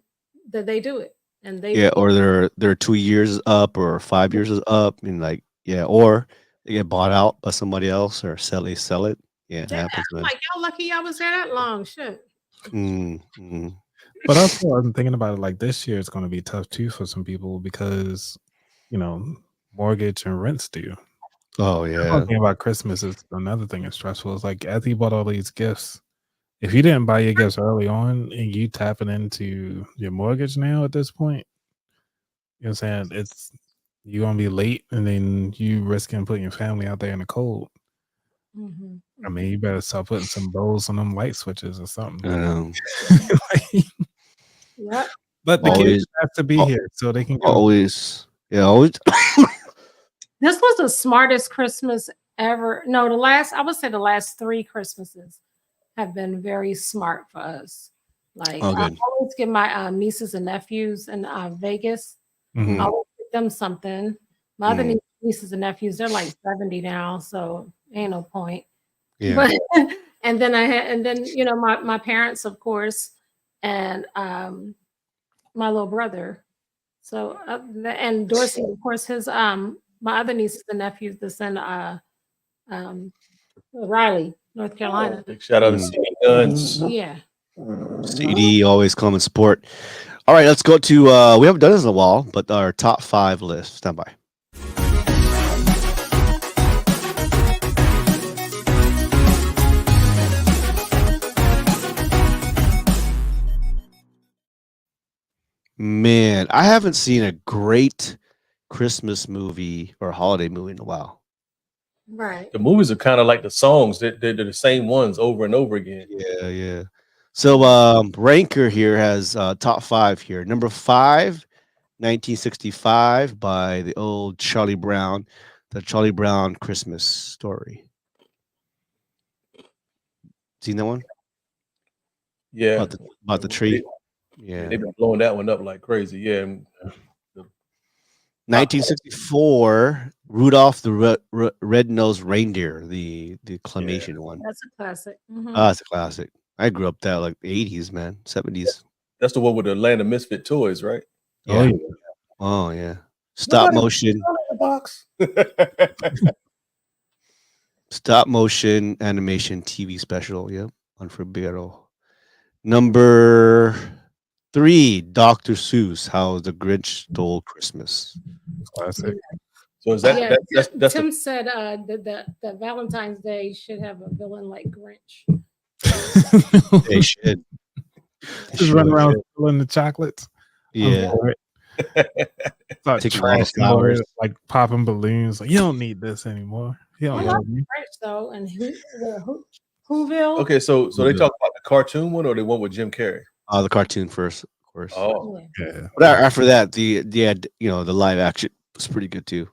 E: that they do it, and they
A: yeah, or they're 2 years up or 5 years is up, and like or they get bought out by somebody else or sell it. Yeah, it
E: yeah.
A: happens,
E: I'm
A: man.
E: like, y'all lucky y'all was there that long. Shit.
A: Mm.
B: But also, I'm thinking about it like this year is going to be tough too for some people because, mortgage and rent's due.
A: Oh
B: One
A: yeah.
B: thing about Christmas is another thing that's stressful. It's like as you bought all these gifts, if you didn't buy your gifts early on and you tapping into your mortgage now at this point, you know what I'm saying? You're gonna be late and then you risking putting your family out there in the cold. I mean, you better start putting some bows on them light switches or something.
E: Yep.
B: But the kids
A: Always,
B: have to be here so they can go.
A: always, yeah, always.
E: This was the smartest Christmas ever. No, I would say the last 3 Christmases have been very smart for us. Like
A: Oh,
E: I
A: good.
E: always give my nieces and nephews in Vegas.
B: Mhm.
E: I always give them something. My other nieces and nephews, they're like 70 now, so ain't no point.
A: Yeah.
E: But and then my parents, of course, and my little brother. So and Dorsey, of course, his my other nieces and nephews that's in Raleigh, North Carolina.
C: Big shout out to CD Guns.
E: Yeah.
A: CD always come and support. All right, let's go to we haven't done this in a while, but our top 5 list. Stand by. Man, I haven't seen a great Christmas movie or holiday movie in a while.
E: Right.
C: The movies are kind of like the songs. They're the same ones over and over again.
A: Yeah, yeah. So Ranker here has top 5 here. Number 5, 1965 by the old Charlie Brown, the Charlie Brown Christmas Story. Seen that one?
C: Yeah.
A: About the tree. Yeah.
C: They've been blowing that one up like crazy. Yeah.
A: 1964, Rudolph the Red-Nosed Reindeer, the claymation one.
E: That's a classic.
A: That's a classic. I grew up that like the 80s, man, 70s.
C: That's the one with the Land of Misfit Toys, right?
A: Yeah.
B: Oh, yeah.
A: Oh yeah. Stop motion.
C: Box.
A: Stop motion animation TV special. Yep. Unforgettable. Number 3, Dr. Seuss, How the Grinch Stole Christmas.
B: Classic.
C: So is that that's
E: Tim said that Valentine's Day should have a villain like Grinch.
A: They should.
B: Just run around stealing the chocolates.
A: Yeah.
B: Start
A: Taking all the
B: trashing
A: flowers.
B: it, like popping balloons. Like, you don't need this anymore. You
E: I
B: don't
E: love
B: love me.
E: Grinch though, and Whoville.
C: Okay, so they talk about the cartoon one or the one with Jim Carrey?
A: The cartoon first, of course.
C: Oh,
B: Yeah.
A: But after that, the live action was pretty good too.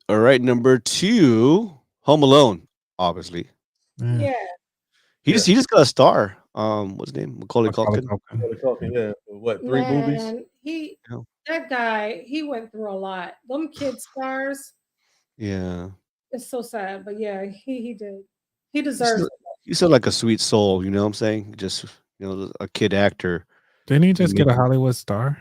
A: All right, number 2, Home Alone, obviously.
E: Yeah.
A: He just got a star. What's his name? Macaulay Culkin.
C: yeah. What, 3 movies?
E: Man, that guy, he went through a lot. Them kid stars.
A: Yeah.
E: It's so sad, but yeah, he did. He deserves it.
A: You sound like a sweet soul, you know what I'm saying? Just a kid actor.
B: Didn't he just get a Hollywood star?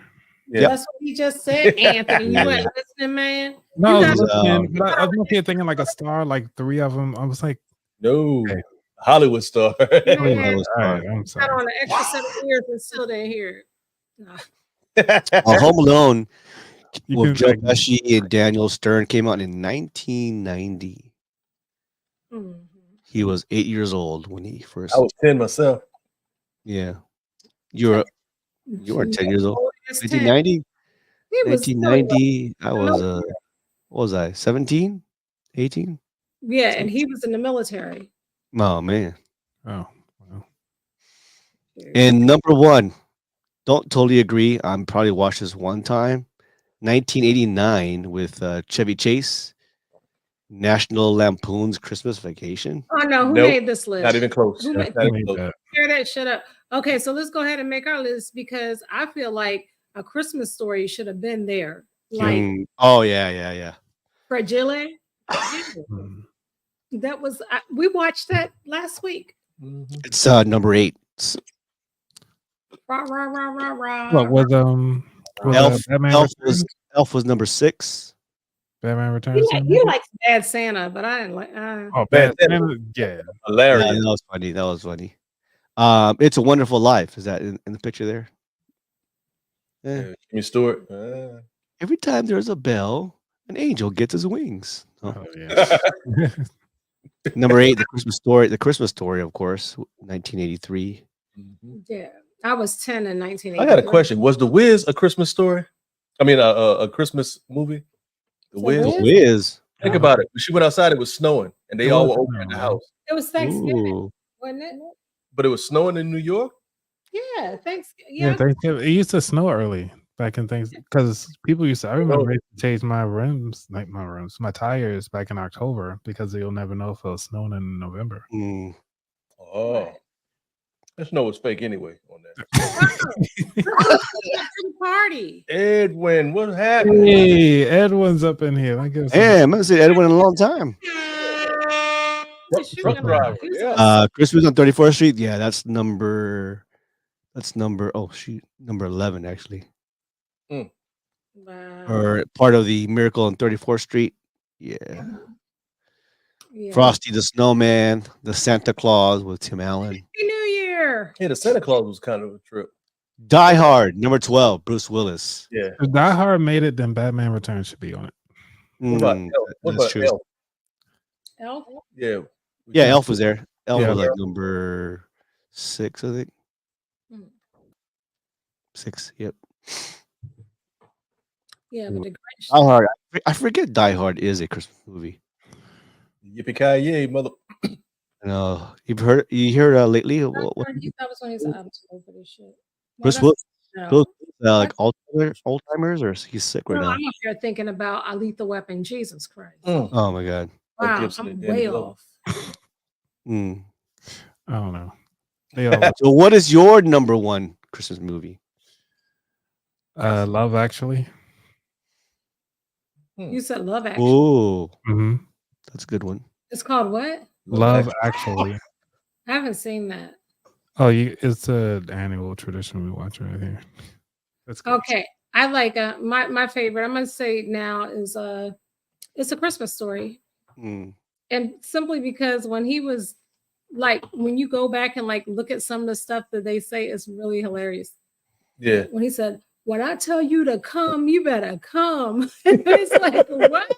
C: Yeah.
E: That's what he just said, Anthony. You ain't listening, man.
B: No,
E: You
B: I was
E: got-
B: listening, but I was here thinking like a star, like 3 of them. I was like,
C: No.
B: Okay.
C: Hollywood star.
E: Yeah.
A: Hollywood
B: all right,
A: star.
B: I'm
E: Got
B: sorry.
E: on an extra set of ears and still didn't hear it. Nah.
A: Home Alone
B: You
A: with
B: can,
A: Joe
B: like,
A: Pesci and Daniel Stern came out in 1990.
E: Mhm.
A: He was 8 years old when he first.
C: I was 10 myself.
A: Yeah. You weren't 10 years old.
E: It's 10.
A: 1990.
E: He was
A: 1990. I was what was I? 17? 18?
E: yeah, and he was in the military.
A: Oh man.
B: Oh, well.
A: And number 1, don't totally agree. I'm probably watched this one time. 1989 with Chevy Chase. National Lampoon's Christmas Vacation.
E: Oh no, who
C: Nope.
E: made this list?
C: Not even close.
E: Who made-
C: Not even
B: Made
C: close.
B: that.
E: Tear that shit up. Okay, so let's go ahead and make our list because I feel like A Christmas Story should have been there. Like
A: Oh yeah.
E: Fragile.
B: Mm.
E: That was we watched that last week.
C: Mhm.
A: It's number 8.
E: Rah, rah, rah, rah, rah.
B: What was
A: Elf,
B: Batman
A: Elf
B: Returns?
A: was number 6.
B: Batman Returns.
E: He likes Bad Santa, but I didn't like.
B: Oh,
C: Bad
B: Batman. Yeah.
A: Yeah,
C: Hilarious.
A: that was funny. It's a Wonderful Life. Is that in the picture there?
C: Yeah, Jimmy Stewart.
A: Every time there's a bell, an angel gets his wings. Oh.
B: Oh, yeah.
A: Number 8, The Christmas Story, of course, 1983.
E: Yeah, I was 10 in 1983.
C: I got a question. Was The Wiz a Christmas story? I mean, a Christmas movie? The Wiz.
A: The Wiz.
C: Think about it. When she went outside, it was snowing, and they
B: It
C: all
B: was
C: were over in
B: snowing,
C: the
B: man.
C: house.
E: It was Thanksgiving,
A: Ooh.
E: wasn't it?
C: But it was snowing in New York.
E: Yeah, Thanksgiving.
B: Yeah,
E: Yeah,
B: Thanksgiving. It used to snow early back in things because people used to. I remember they changed my rims, my tires back in October because you'll never know if it was snowing in November.
A: Mm.
C: Oh, that snow was fake anyway on that.
E: party.
C: Edwin, what happened?
B: Hey, Edwin's up in here. I guess.
A: Hey, I haven't seen Edwin in a long time.
C: Truck driver. Yeah.
A: Christmas on 34th Street. Yeah, that's number. Oh shoot, number 11 actually,
E: Wow.
A: or part of the Miracle on 34th Street. Yeah.
E: Yeah.
A: Frosty the Snowman, the Santa Claus with Tim Allen.
E: Happy New Year.
C: Yeah, the Santa Claus was kind of a trip.
A: Die Hard, number 12, Bruce Willis.
C: Yeah.
B: If Die Hard made it, then Batman Returns should be on it.
C: What about
A: Mm,
C: Elf? What
A: that's
C: about
A: true.
C: Elf?
E: Elf?
C: Yeah.
A: Yeah, Elf was there. Elf
B: Yeah.
A: was like number 6, I think.
E: Mm.
A: 6, yep.
E: Yeah, but the Grinch.
A: Die Hard. I forget Die Hard is a Christmas movie.
C: Yippee-ki-yay, mother.
A: No, you heard lately?
E: That was when he was I'm too old for this shit. No,
A: Bruce
E: that's-
A: Willis,
E: no.
A: like Alzheimer's, or he's sick right
E: No,
A: now.
E: I'm up here thinking about a lethal weapon. Jesus Christ.
A: Oh my god.
E: Wow,
C: Gibson
E: I'm
C: and
E: way
C: Danny Glover.
E: off.
A: Mm.
B: I don't know. They all
A: So, what is your number 1 Christmas movie?
B: Love Actually.
E: You said Love Actually.
A: Oh,
B: Mm-hmm.
A: that's a good one.
E: It's called what?
B: Love Actually.
E: I haven't seen that.
B: Oh, it's an annual tradition we watch right here. That's good.
E: Okay. I like my favorite. I'm gonna say now is it's a Christmas Story.
A: Mm.
E: And simply because when he was like, when you go back and like look at some of the stuff that they say, it's really hilarious.
C: Yeah.
E: When he said, "When I tell you to come, you better come." It's like, what?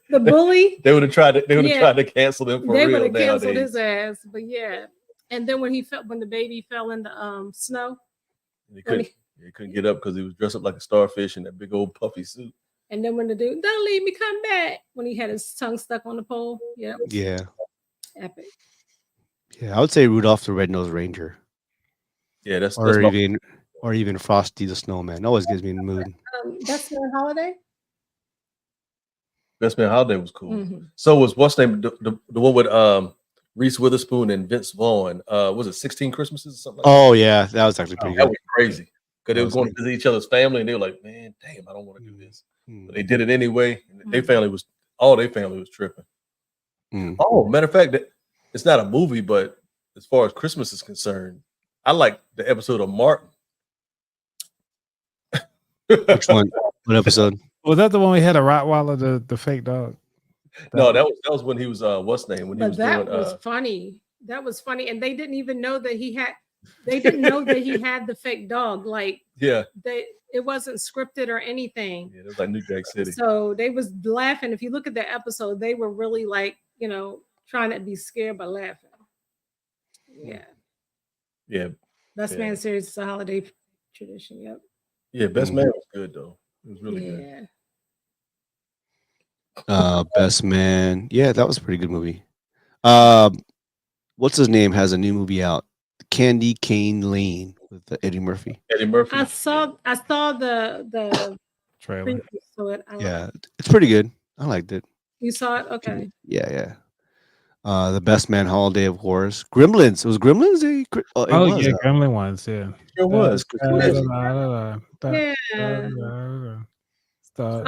E: The bully.
C: They would have tried to. They would have
E: Yeah.
C: tried to cancel him for
E: They would
C: real
E: have canceled
C: nowadays.
E: his ass. But yeah. And then when the baby fell in the snow,
C: He couldn't get up because he was dressed up like a starfish in that big old puffy suit.
E: and then when the dude, "Don't leave me, come back," when he had his tongue stuck on the pole. Yeah.
A: Yeah.
E: Epic.
A: Yeah, I would say Rudolph the Red-Nosed Reindeer,
C: Yeah, that's
A: or even Frosty the Snowman. Always gives me in the mood.
E: That's their holiday.
C: Best Man Holiday was cool.
E: Mhm.
C: So was what's name the one with Reese Witherspoon and Vince Vaughn? Was it 16 Christmases or something? Like
A: Oh yeah, that was actually pretty
C: that
A: good.
C: was crazy because they
A: That
C: were
A: was
C: going
A: good.
C: to visit each other's family, and they were like, "Man, damn, I don't want to do this,"
A: Mm.
C: but they did it anyway. And their
E: Mhm.
C: family was their family was tripping.
A: Mm.
C: Oh, matter of fact, it's not a movie, but as far as Christmas is concerned, I like the episode of Martin.
A: Which one? What episode?
B: Was that the one we had a Rottweiler, the fake dog?
C: No, that was when he was what's name when he
E: But
C: was
E: that
C: doing
E: was funny. That was funny, and they didn't even know that he had. They didn't know that he had the fake dog. Like
C: yeah,
E: it wasn't scripted or anything.
C: it was like New Jack City.
E: So they was laughing. If you look at the episode, they were really like, trying to be scared but laughing. Yeah,
C: Yeah,
E: Best
C: Yeah.
E: Man series is a holiday tradition. Yep.
C: yeah, Best Man was good though. It was really good.
E: Yeah.
A: Best Man. Yeah, that was a pretty good movie. What's his name has a new movie out? Candy Cane Lane with Eddie Murphy.
C: Eddie Murphy.
E: I saw the
B: Trailer.
E: previews to it.
A: Yeah, it's pretty good. I liked it.
E: You saw it? Okay.
A: Yeah. The Best Man Holiday of Horrors. Gremlins. It was Gremlins. It
B: Oh
A: was,
B: yeah, Gremlin ones. Yeah.
C: Sure was.
E: Yeah.
B: Start.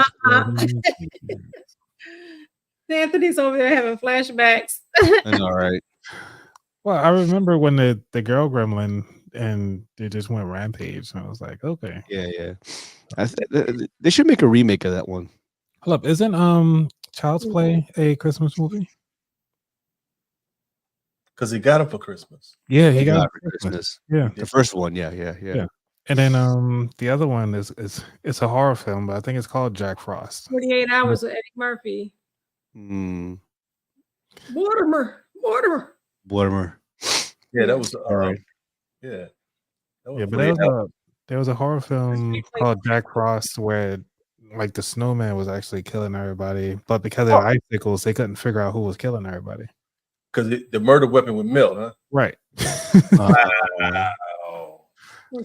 E: Anthony's over there having flashbacks.
A: I know, right?
B: Well, I remember when the girl Gremlin and they just went rampage, and I was like, okay.
A: Yeah. They should make a remake of that one.
B: Hold up, isn't Child's Play a Christmas movie?
C: Because he got him for Christmas.
B: Yeah, he
A: He
B: got
A: got
B: it
A: it for Christmas.
B: Yeah.
A: The first one, yeah.
B: Yeah. And then the other one is it's a horror film, but I think it's called Jack Frost.
E: 48 Hours with Eddie Murphy. Mortimer.
A: Mortimer.
C: Yeah, that was
A: All right.
C: yeah. That
B: Yeah, but
C: 48 hours.
B: there was a horror film called Jack Frost where like the snowman was actually killing everybody, but because of icicles, they couldn't figure out who was killing everybody.
C: Because the murder weapon would melt, huh?
B: Right.
C: Wow.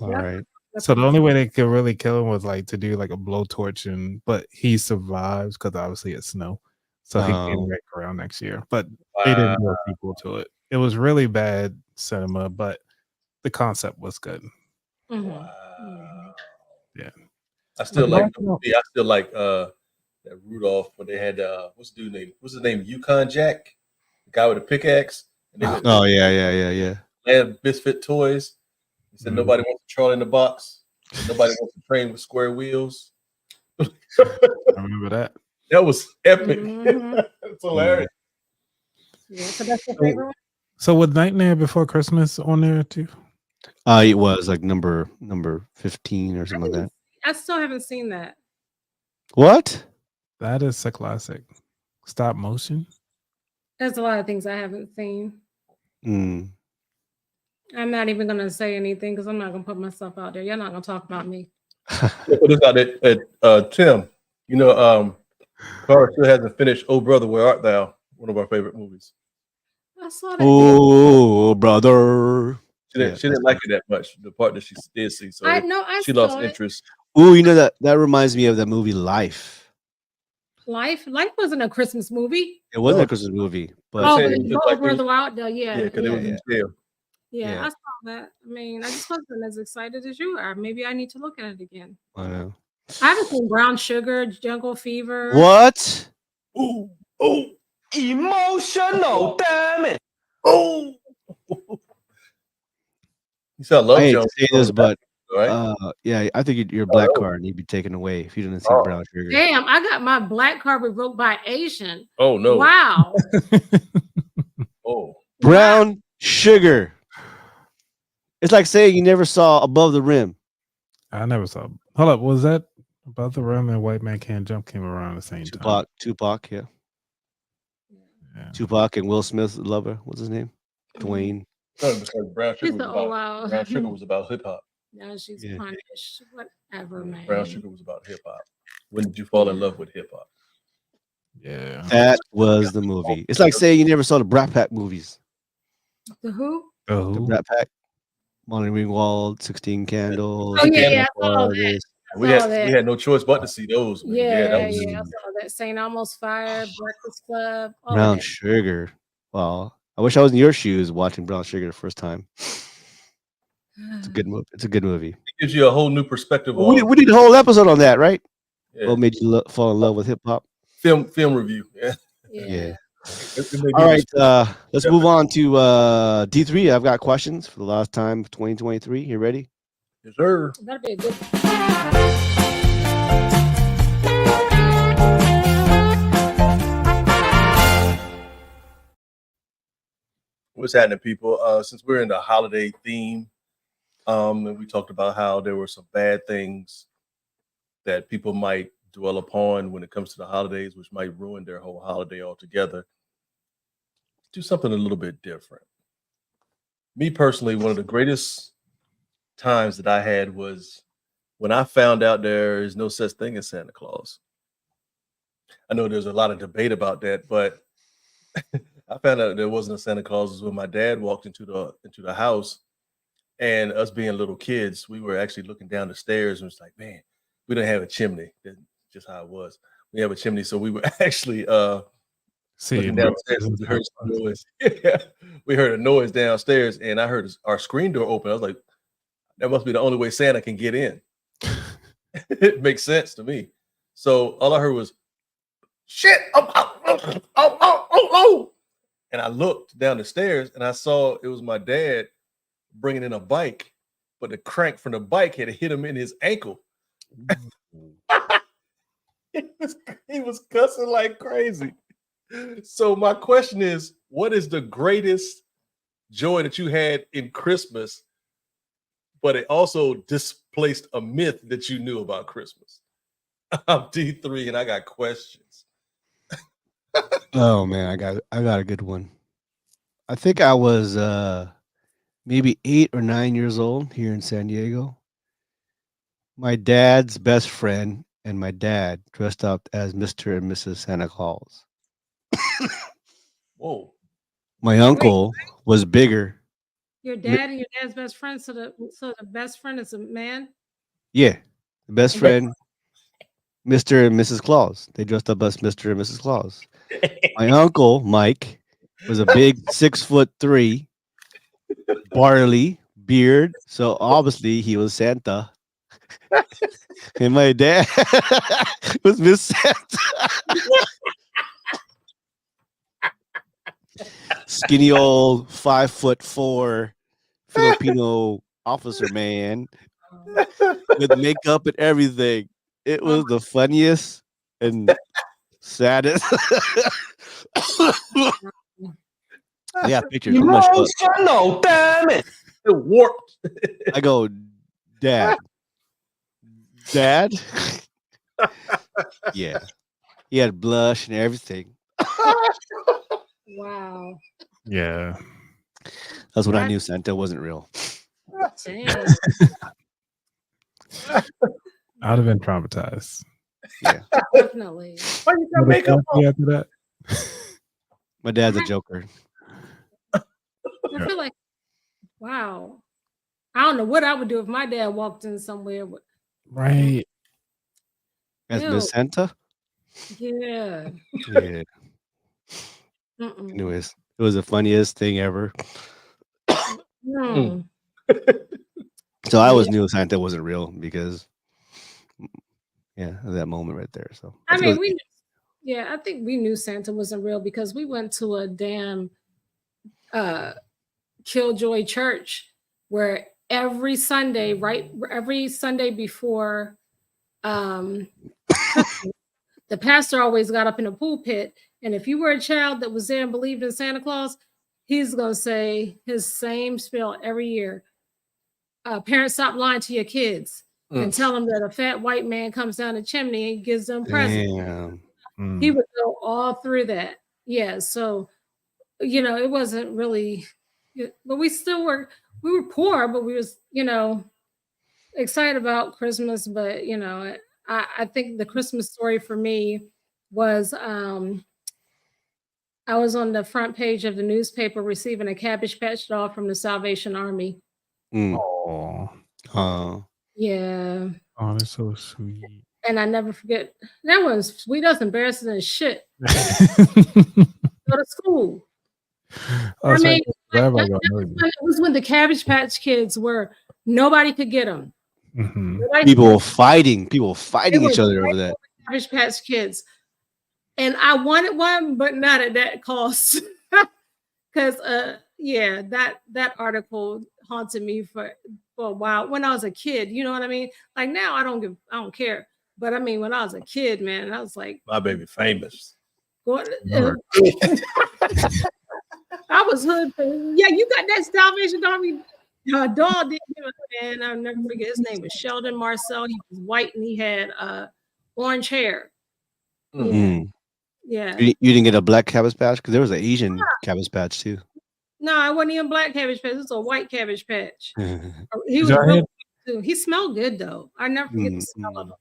A: All right.
B: So the only way they could really kill him was like to do like a blowtorch, but he survives because obviously it's snow. So he came back around next year. But they didn't do a sequel to it. It was really bad cinema, but the concept was good.
C: Wow.
B: Yeah.
C: I still like the movie. I still like that Rudolph when they had what's the dude name? What's his name? Yukon Jack, the guy with the pickaxe. And they
A: yeah.
C: Land Misfit toys. He said nobody wants to Charlie in the box. Nobody wants to train with square wheels.
B: I remember that.
C: That was epic. It's hilarious.
E: Yeah, so that's your favorite one?
B: So was Nightmare Before Christmas on there too?
A: It was like number 15 or something like that.
E: I still haven't seen that.
A: What?
B: That is a classic. Stop motion.
E: There's a lot of things I haven't seen. I'm not even gonna say anything because I'm not gonna put myself out there. You're not gonna talk about me.
C: Put this out at Tim. You know, Cara still hasn't finished Oh Brother, Where Art Thou? One of our favorite movies.
E: I saw that.
A: Oh, brother.
C: She didn't like it that much. The part that she did see, so she lost interest.
A: Oh, you know that reminds me of that movie Life.
E: Life wasn't a Christmas movie.
A: It wasn't a Christmas movie, but
E: Brother out there, yeah,
C: because it was in jail.
E: Yeah, I saw that. I mean, I just wasn't as excited as you are. Maybe I need to look at it again.
A: I know.
E: I haven't seen Brown Sugar, Jungle Fever.
A: What?
C: Oh,
F: emotional, damn it.
C: Oh. You said I love
A: I hate
C: Jungle.
A: to say this, but
C: right?
A: yeah, I think your black card need to be taken away if you didn't see Brown Sugar.
E: Damn, I got my black card revoked by Asian.
C: Oh no!
E: Wow.
A: Brown Sugar. It's like saying you never saw Above the Rim.
B: I never saw. Hold up, was that Above the Rim and White Man Can't Jump came around the same time?
A: Tupac, yeah. Tupac and Will Smith's lover. What's his name? Dwayne.
C: No, because Brown Sugar was about hip hop.
E: Now she's punished. Whatever, man.
C: Brown Sugar was about hip hop. When did you fall in love with hip hop?
B: Yeah,
A: that was the movie. It's like saying you never saw the Brat Pack movies.
E: The who?
A: The Brat Pack. Molly Ringwald, 16 Candles.
E: Oh yeah, I saw that.
C: We had no choice but to see those.
E: I saw that. Saint Elmo's Fire, Breakfast Club.
A: Brown Sugar. Wow. I wish I was in your shoes watching Brown Sugar the first time. It's a good movie. It's a good movie.
C: It gives you a whole new perspective.
A: We did a whole episode on that, right? Yeah. What made you fall in love with hip hop?
C: Film review.
A: Yeah. All right. Let's move on to D3. I've got questions for the last time of 2023. You ready?
C: Yes, sir.
E: That'd be a good.
C: What's happening, people? Since we're in the holiday theme, and we talked about how there were some bad things that people might dwell upon when it comes to the holidays, which might ruin their whole holiday altogether. Do something a little bit different. Me personally, one of the greatest times that I had was when I found out there is no such thing as Santa Claus. I know there's a lot of debate about that, but I found out there wasn't a Santa Claus when my dad walked into the house, and us being little kids, we were actually looking down the stairs and was like, man, we don't have a chimney. That's just how it was. We have a chimney, so we were actually downstairs. We heard some noise. We heard a noise downstairs, and I heard our screen door open. I was like, that must be the only way Santa can get in. It makes sense to me. So all I heard was, shit, oh. And I looked down the stairs, and I saw it was my dad bringing in a bike, but the crank from the bike had hit him in his ankle. He was cussing like crazy. So my question is, what is the greatest joy that you had in Christmas, but it also displaced a myth that you knew about Christmas. I'm D3 and I got questions.
A: Oh man, I got a good one. I think I was maybe 8 or 9 years old here in San Diego. My dad's best friend and my dad dressed up as Mr. and Mrs. Santa Claus.
C: Whoa.
A: My uncle was bigger.
E: Your dad and your dad's best friend. So the best friend is a man.
A: Yeah, the best friend, Mr. and Mrs. Claus. They dressed up as Mr. and Mrs. Claus. My uncle Mike was a big 6'3", barley beard. So obviously he was Santa. And my dad was Miss Santa. Skinny old 5'4" Filipino officer man with makeup and everything. It was the funniest and saddest. Yeah, pictures. I'm gonna show it.
F: Emotional, damn it.
C: It warped.
A: I go, Dad. Yeah. He had blush and everything.
E: Wow.
B: Yeah.
A: That's when I knew Santa wasn't real.
E: Dang.
B: I'd have been traumatized.
A: Yeah.
E: Definitely.
C: Why you got makeup on?
B: After that.
A: My dad's a joker.
E: I feel like, wow. I don't know what I would do if my dad walked in somewhere.
B: Right.
A: As
E: Ew.
A: Miss Santa?
E: Yeah.
A: Yeah.
E: Mm-mm.
A: Anyways, it was the funniest thing ever.
E: No.
A: So I always knew Santa wasn't real because, yeah, that moment right there. So
E: I
A: think it
E: mean,
A: was-
E: I think we knew Santa wasn't real because we went to a damn Killjoy church where every Sunday before the pastor always got up in the pulpit, and if you were a child that was there and believed in Santa Claus, he's going to say his same spiel every year. Parents, stop lying to your kids and tell them that a fat white man comes down the chimney and gives them presents.
A: Damn.
E: He would go all through that. Yeah. So, it wasn't really, but we were poor, but we was, excited about Christmas. But, I think the Christmas story for me was, I was on the front page of the newspaper receiving a Cabbage Patch doll from the Salvation Army.
B: Oh.
E: Yeah.
B: Oh, that's so sweet.
E: And I never forget, that was sweet. That's embarrassing as shit. Go to school.
B: Oh,
E: It
B: it
E: was when the Cabbage Patch Kids nobody could get them.
A: People were fighting each other over that.
E: Cabbage Patch Kids. And I wanted one, but not at that cost. Because that article haunted me for a while when I was a kid. You know what I mean? Like now I don't care. But I mean, when I was a kid, man, I was like,
C: my baby famous.
E: I was hood. Yeah, you got that Salvation Army doll, did you? And I'll never forget. His name was Sheldon Marcel. He was white and he had orange hair. Yeah.
A: You didn't get a black Cabbage Patch because there was an Asian Cabbage Patch too.
E: No, it wasn't even black Cabbage Patch. It was a white Cabbage Patch. He was too. He smelled good though. I never forget the smell of him.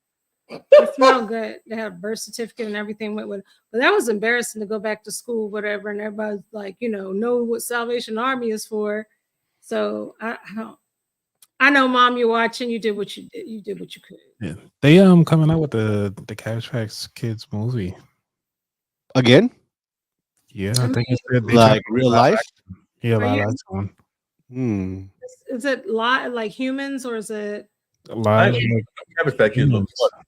E: It smelled good. They had a birth certificate and everything went with it. But that was embarrassing to go back to school, whatever. And everybody's like, know what Salvation Army is for. So I know, Mom, you're watching. You did what you did. You did what you could.
B: Yeah. They coming out with the Cabbage Patch Kids movie.
A: Again?
B: Yeah, I think it's
A: like real life.
B: Yeah, live one.
E: Is it live like humans or is it
B: live?
C: Cabbage Patch Kids look funny.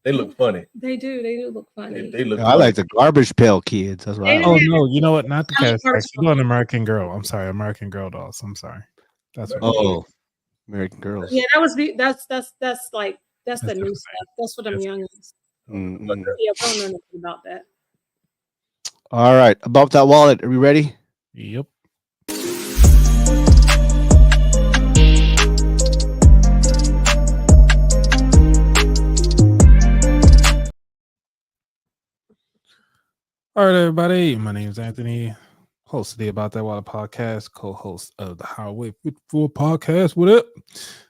C: They look funny.
E: They do. They do look funny.
C: They look.
A: I like the Garbage Pail Kids. That's why.
B: Oh no, you know what? Not the Cabbage Patch. You're going American Girl. I'm sorry, American Girl dolls. I'm sorry. That's what
A: American Girls.
E: Yeah, that's the new stuff. That's what I'm young. Yeah, I don't know nothing about that.
A: All right, about that wallet. Are we ready?
B: Yep. All right, everybody. My name is Anthony, host of the About That Water podcast, co-host of the Highway 54 podcast. What up?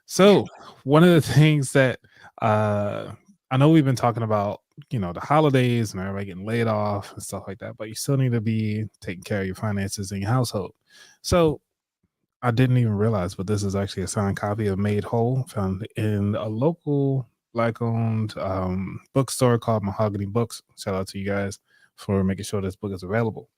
B: So, one of the things that I know we've been talking about, the holidays and everybody getting laid off and stuff like that, but you still need to be taking care of your finances in your household. So, I didn't even realize, but this is actually a signed copy of Made Whole, found in a local black-owned bookstore called Mahogany Books. Shout out to you guys for making sure this book is available.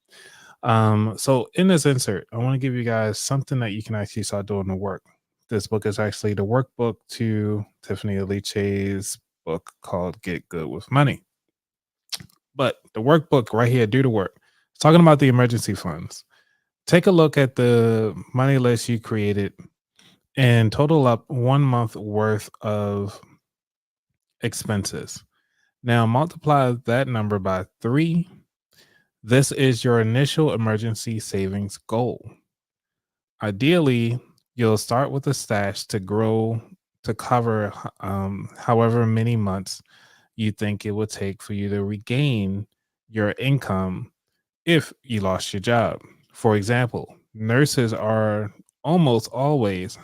B: So in this insert, I want to give you guys something that you can actually start doing the work. This book is actually the workbook to Tiffany Alice's book called Get Good with Money. But the workbook right here, do the work. It's talking about the emergency funds. Take a look at the money list you created and total up 1 month worth of expenses. Now multiply that number by 3. This is your initial emergency savings goal. Ideally, you'll start with a stash to grow to cover however many months you think it would take for you to regain your income if you lost your job. For example, nurses are almost always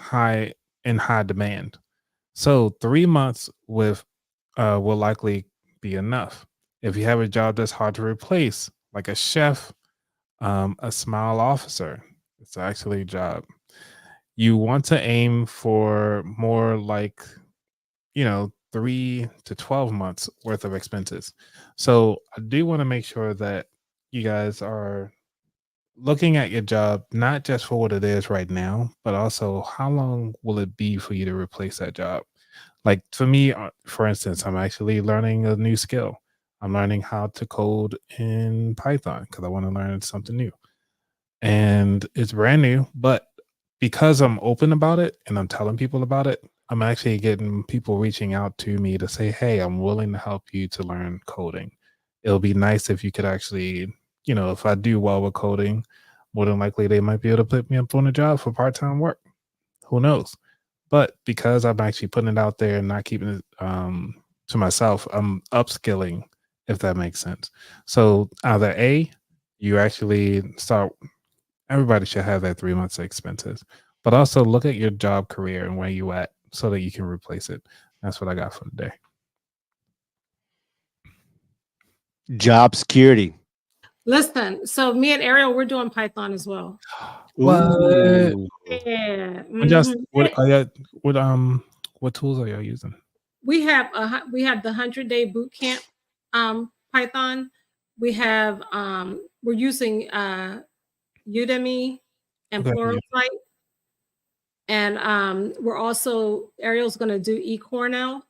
B: in high demand. So 3 months with will likely be enough. If you have a job that's hard to replace, like a chef, a smile officer, it's actually a job. You want to aim for more like, 3 to 12 months worth of expenses. So I do want to make sure that you guys are looking at your job, not just for what it is right now, but also how long will it be for you to replace that job? Like for me, for instance, I'm actually learning a new skill. I'm learning how to code in Python because I want to learn something new. And it's brand new, but because I'm open about it and I'm telling people about it, I'm actually getting people reaching out to me to say, hey, I'm willing to help you to learn coding. It'll be nice if you could actually, if I do well with coding, more than likely they might be able to put me up on a job for part-time work. Who knows? But because I'm actually putting it out there and not keeping it to myself, I'm upskilling, if that makes sense. So either A, you actually start, everybody should have that 3 months of expenses, but also look at your job career and where you at so that you can replace it. That's what I got for today.
A: Job security.
E: Listen, so me and Ariel, we're doing Python as well.
B: What?
A: Ooh.
E: Yeah.
B: What tools are y'all using?
E: We have the 100-day boot camp Python. We have we're using Udemy and Pluralsight. And we're also, Ariel's going to do Cornell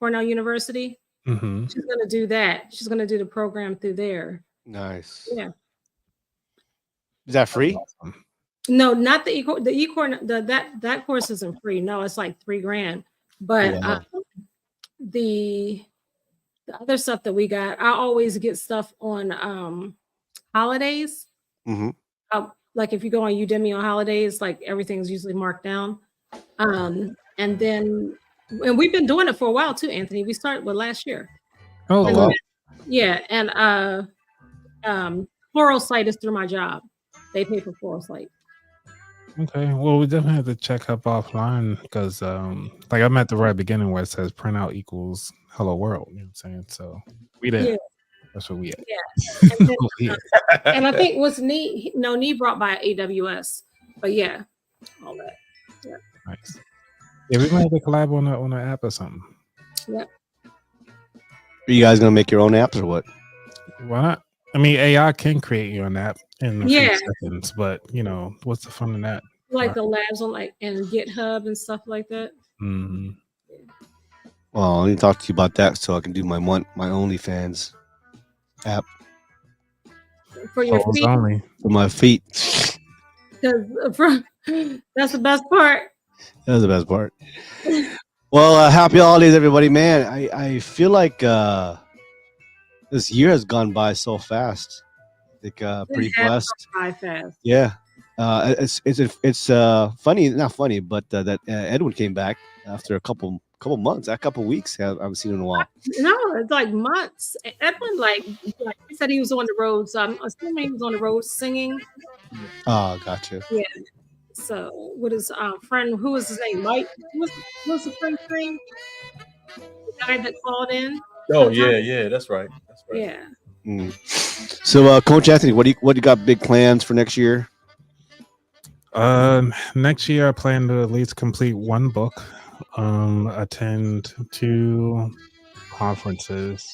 E: University.
B: Mm-hmm.
E: She's going to do that. She's going to do the program through there.
A: Nice.
E: Yeah.
A: Is that free?
B: Awesome.
E: No, not the that course isn't free. No, it's like $3,000. But the other stuff that we got, I always get stuff on holidays.
A: Mm-hmm.
E: Like if you go on Udemy on holidays, like everything's usually marked down. And we've been doing it for a while too, Anthony. We started with last year.
B: Oh, wow.
E: Yeah, and Pluralsight is through my job. They pay for Pluralsight.
B: Okay, well, we definitely have to check up offline because, like I'm at the right beginning where it says printout equals hello world. You know what I'm saying? So we there. Yeah. That's what we at.
E: Yeah. And, then, and I think what's neat brought by AWS, but yeah, all that. Yeah.
B: Nice. Yeah, we might have to collab on an app or something.
E: Yep.
A: Are you guys gonna make your own apps or what?
B: Why not? I mean, AI can create your own app in a few seconds, but what's the fun in that?
E: Like the labs on and GitHub and stuff like that.
B: Mm-hmm.
A: Well, I need to talk to you about that so I can do my OnlyFans app
E: for your feet.
B: Only.
A: For my feet.
E: That's the best part.
A: That's the best part. Well, happy holidays, everybody, man. I feel like this year has gone by so fast. Like pretty blessed.
E: By fast.
A: Yeah. It's funny, not funny, but that Edwin came back after a couple couple months, a couple weeks. I haven't seen in a while.
E: No, it's like months. Edwin, like he said, he was on the road, so I'm assuming he was on the road singing.
A: Oh, gotcha.
E: Yeah. So with his friend, who was his name? Mike. What's the friend's name? The guy that called in.
C: Oh yeah, that's right.
E: Yeah.
A: So, Coach Anthony, what do you got big plans for next year?
B: Next year I plan to at least complete one book, attend 2 conferences,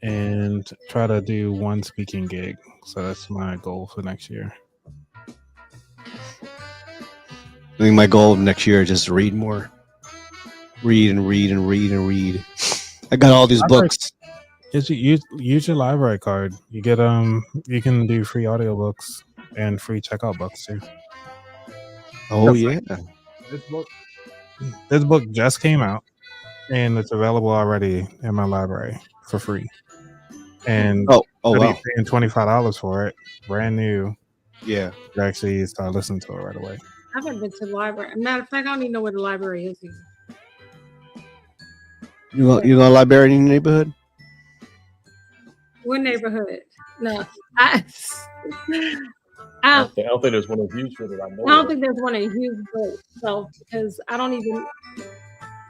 B: and try to do 1 speaking gig. So that's my goal for next year.
A: I think my goal next year is just to read more. Read and read and read and read. I got all these books.
B: Use your library card. You get you can do free audiobooks and free checkout books too.
A: Oh yeah.
B: This book just came out and it's available already in my library for free. And
A: wow.
B: Paying $25 for it, brand new.
A: Yeah.
B: You actually start listening to it right away.
E: I haven't been to the library. Matter of fact, I don't even know where the library is here.
A: You got a library in your neighborhood?
E: What neighborhood? No, I
C: don't think there's one in Houston that I know.
E: I don't think there's one in Houston, so because I don't even.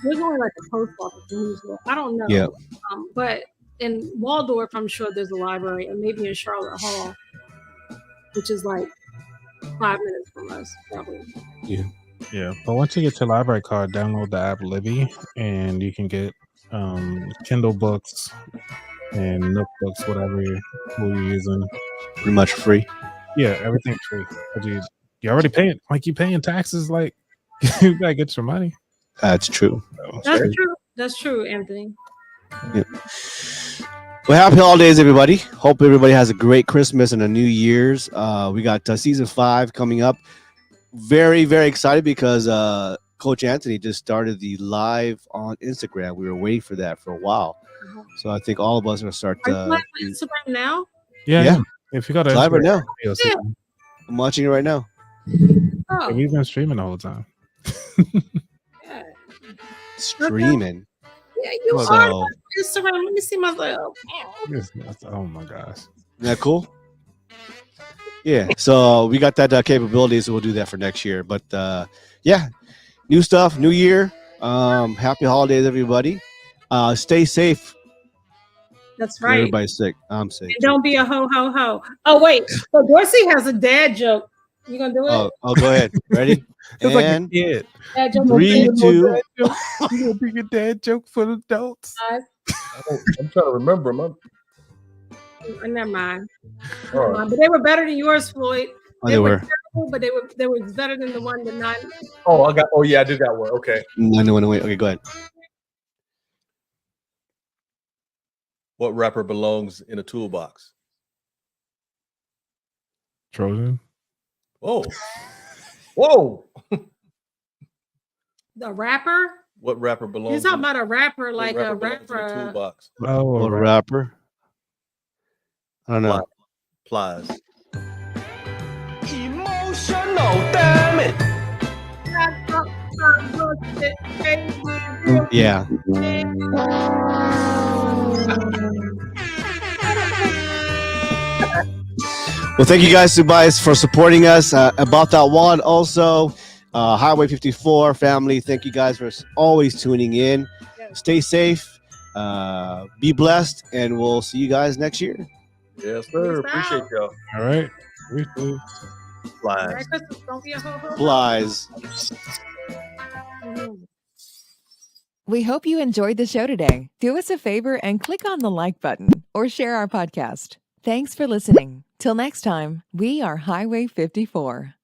E: There's only like a post office in Houston. I don't know.
A: Yeah.
E: But in Waldorf, I'm sure there's a library, and maybe in Charlotte Hall, which is like 5 minutes from us, probably.
B: Yeah. But once you get your library card, download the app Libby, and you can get Kindle books and notebooks, whatever you're using.
A: Pretty much free.
B: Yeah, everything's free. You already paying, like you paying taxes, like you gotta get your money.
A: That's true.
E: That's true. That's true, Anthony.
A: Yeah. Well, happy holidays, everybody. Hope everybody has a great Christmas and a New Year's. We got season 5 coming up. Very, very excited because Coach Anthony just started the live on Instagram. We were waiting for that for a while. So I think all of us are going to start.
E: Are you live on Instagram now?
B: Yeah. If you got to
A: live right now.
E: Yeah.
A: I'm watching it right now.
E: Oh.
B: We've been streaming the whole time.
E: Yeah.
A: Streaming.
E: Yeah, you are on Instagram. Let me see myself.
B: Oh my gosh.
A: Isn't that cool? Yeah. So we got that capability, so we'll do that for next year. But yeah, new stuff, new year. Happy holidays, everybody. Stay safe.
E: That's right.
A: Everybody's sick. I'm safe.
E: And don't be a ho ho ho. Oh wait, so Dorsey has a dad joke. You gonna do it?
A: Oh, go ahead. Ready?
B: It's like a kid.
E: Dad joke.
A: 3, 2.
B: You gonna do a dad joke for adults?
C: I'm trying to remember them.
E: Never mind.
C: All right.
E: But they were better than yours, Floyd.
A: Oh, they were.
E: Terrible, but they were better than the one that not.
C: Oh yeah, I do got one. Okay.
A: No, wait. Okay, go ahead.
C: What rapper belongs in a toolbox?
B: Trojan.
C: Whoa.
E: The rapper?
C: What rapper belongs?
E: You're talking about a rapper, like a
C: belongs in a
E: rapper.
C: toolbox.
B: Oh,
A: A rapper? I don't know.
C: Plies.
F: Emotional, damn it.
A: Yeah. Well, thank you guys, Subais, for supporting us. About That One also. Highway 54 family, thank you guys for always tuning in. Stay safe, be blessed, and we'll see you guys next year.
C: Yes, sir. Appreciate y'all.
B: All right.
C: Flies.
E: Don't be a ho-ho.
A: Flies.
D: We hope you enjoyed the show today. Do us a favor and click on the like button or share our podcast. Thanks for listening. Till next time, we are Highway 54.